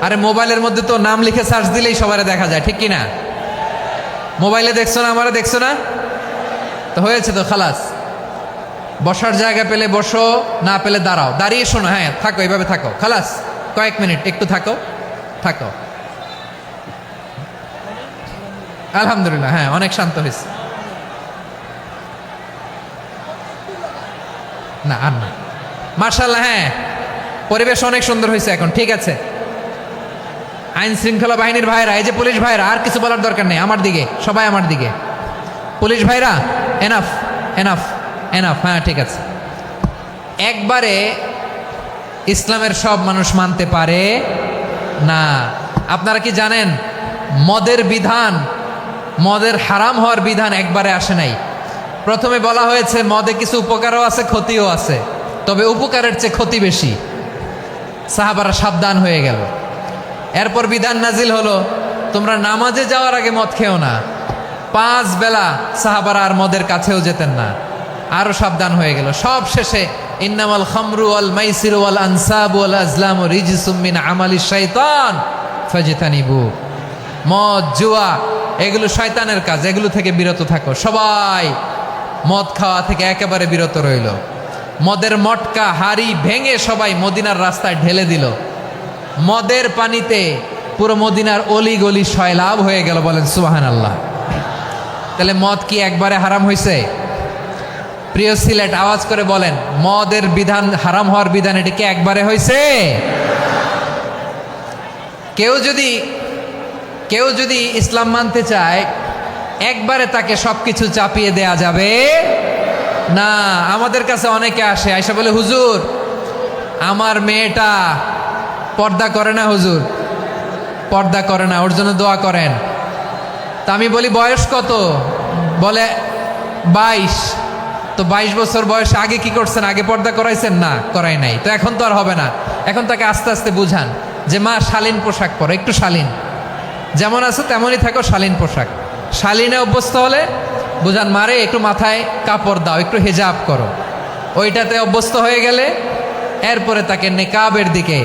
আরে মোবাইলের মধ্যে তো নাম লিখে সার্চ দিলেই সবারে দেখা যায়, ঠিক কি না? মোবাইলে দেখছো না, আমারে দেখছো না, তো হয়েছে তো, খালাস। বসার জায়গা পেলে বসো, না পেলে দাঁড়াও, দাঁড়িয়ে শোনো। হ্যাঁ থাকো, এইভাবে থাকো, খালাস। কয়েক মিনিট একটু থাকো, থাকো। আলহামদুলিল্লাহ, হ্যাঁ অনেক শান্ত হয়েছে। না আর না, মার্শাল্লাহ, হ্যাঁ পরিবেশ অনেক সুন্দর হয়েছে এখন, ঠিক আছে। আইন শৃঙ্খলা বাহিনীর ভাইরা, এই যে পুলিশ ভাইরা, আর কিছু বলার দরকার নেই, আমার দিকে সবাই, আমার দিকে। পুলিশ ভাইরা, এনাফ এনাফ এনাফ, হ্যাঁ ঠিক আছে। একবারে ইসলামের সব মানুষ মানতে পারে না। আপনারা কি জানেন মদের বিধান, মদের হারাম হওয়ার বিধান একবারে আসে নাই। প্রথমে বলা হয়েছে মদে কিছু উপকারও আছে, ক্ষতিও আছে, তবে উপকারের চেয়ে ক্ষতি বেশি। সাহাবারা সাবধান হয়ে গেল। এরপর বিধান নাজিল হলো, তোমরা নামাজে যাওয়ার আগে মদ খেও না। 5 বেলা সাহাবারা আর মদের কাছেও যেতেন না, আরো সাবধান হয়ে গেল। সব শেষে ইন্নামাল খামরু ওয়াল মাইসিরু ওয়াল আনসাবু ওয়াল আজলামু রিজসুম মিন আমালিশ শাইতান ফাজতানিবু। মদ, জুয়া এগুলো শয়তানের কাজ, এগুলো থেকে বিরত থাকো। সবাই মদ খাওয়া থেকে একেবারে বিরত রইল। মদের মটকা হাড়ি ভেঙে সবাই মদিনার রাস্তায় ঢেলে দিল। মদের পানিতে পুরো মদিনার অলি গলি সয়লাভ হয়ে গেল, বলেন সুবহানাল্লাহ। তাহলে মদ কি একবারে হারাম হয়েছে? প্রিয় সিলেট, আওয়াজ করে বলেন, মদের বিধান, হারাম হওয়ার বিধান, এটা কি একবারে হয়েছে? কেউ যদি ইসলাম মানতে চায়, একবারে তাকে সবকিছু চাপিয়ে দেয়া যাবে না। আমাদের কাছে অনেকে আসে, আয়সা বলে, হুজুর আমার মেয়েটা পর্দা করে না, হুজুর পর্দা করে না, ওর জন্য দোয়া করেন। তা আমি বলি বয়স কত? বলে 22। তো 22 বছর বয়স, আগে কি করছেন? আগে পর্দা করাইছেন? না, করাই নাই। তো এখন তো আর হবে না। এখন তাকে আস্তে আস্তে বুঝান যে মা শালীন পোশাক পরো, একটু শালীন, যেমন আছে তেমনই থাকো, শালীন পোশাক। শালীনে অভ্যস্ত হলে বুঝান, মারে একটু মাথায় কাপড় দাও, একটু হেজাব করো। ওইটাতে অভ্যস্ত হয়ে গেলে এরপরে তাকে নেকাবের দিকে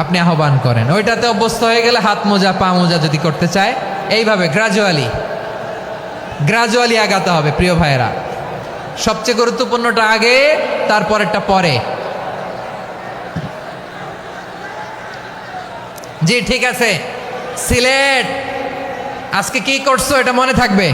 আপনি আহ্বান করেন। ওইটাতে অভ্যস্ত হয়ে গেলে হাত মোজা, পা মোজা যদি করতে চায়, এইভাবে গ্রাজুয়ালি আগাতে হবে। প্রিয় ভাইয়েরা, সবচেয়ে গুরুত্বপূর্ণটা আগে, তারপরেরটা পরে। জি ঠিক আছে। সিলেট আজকে কি করছো এটা মনে থাকবে।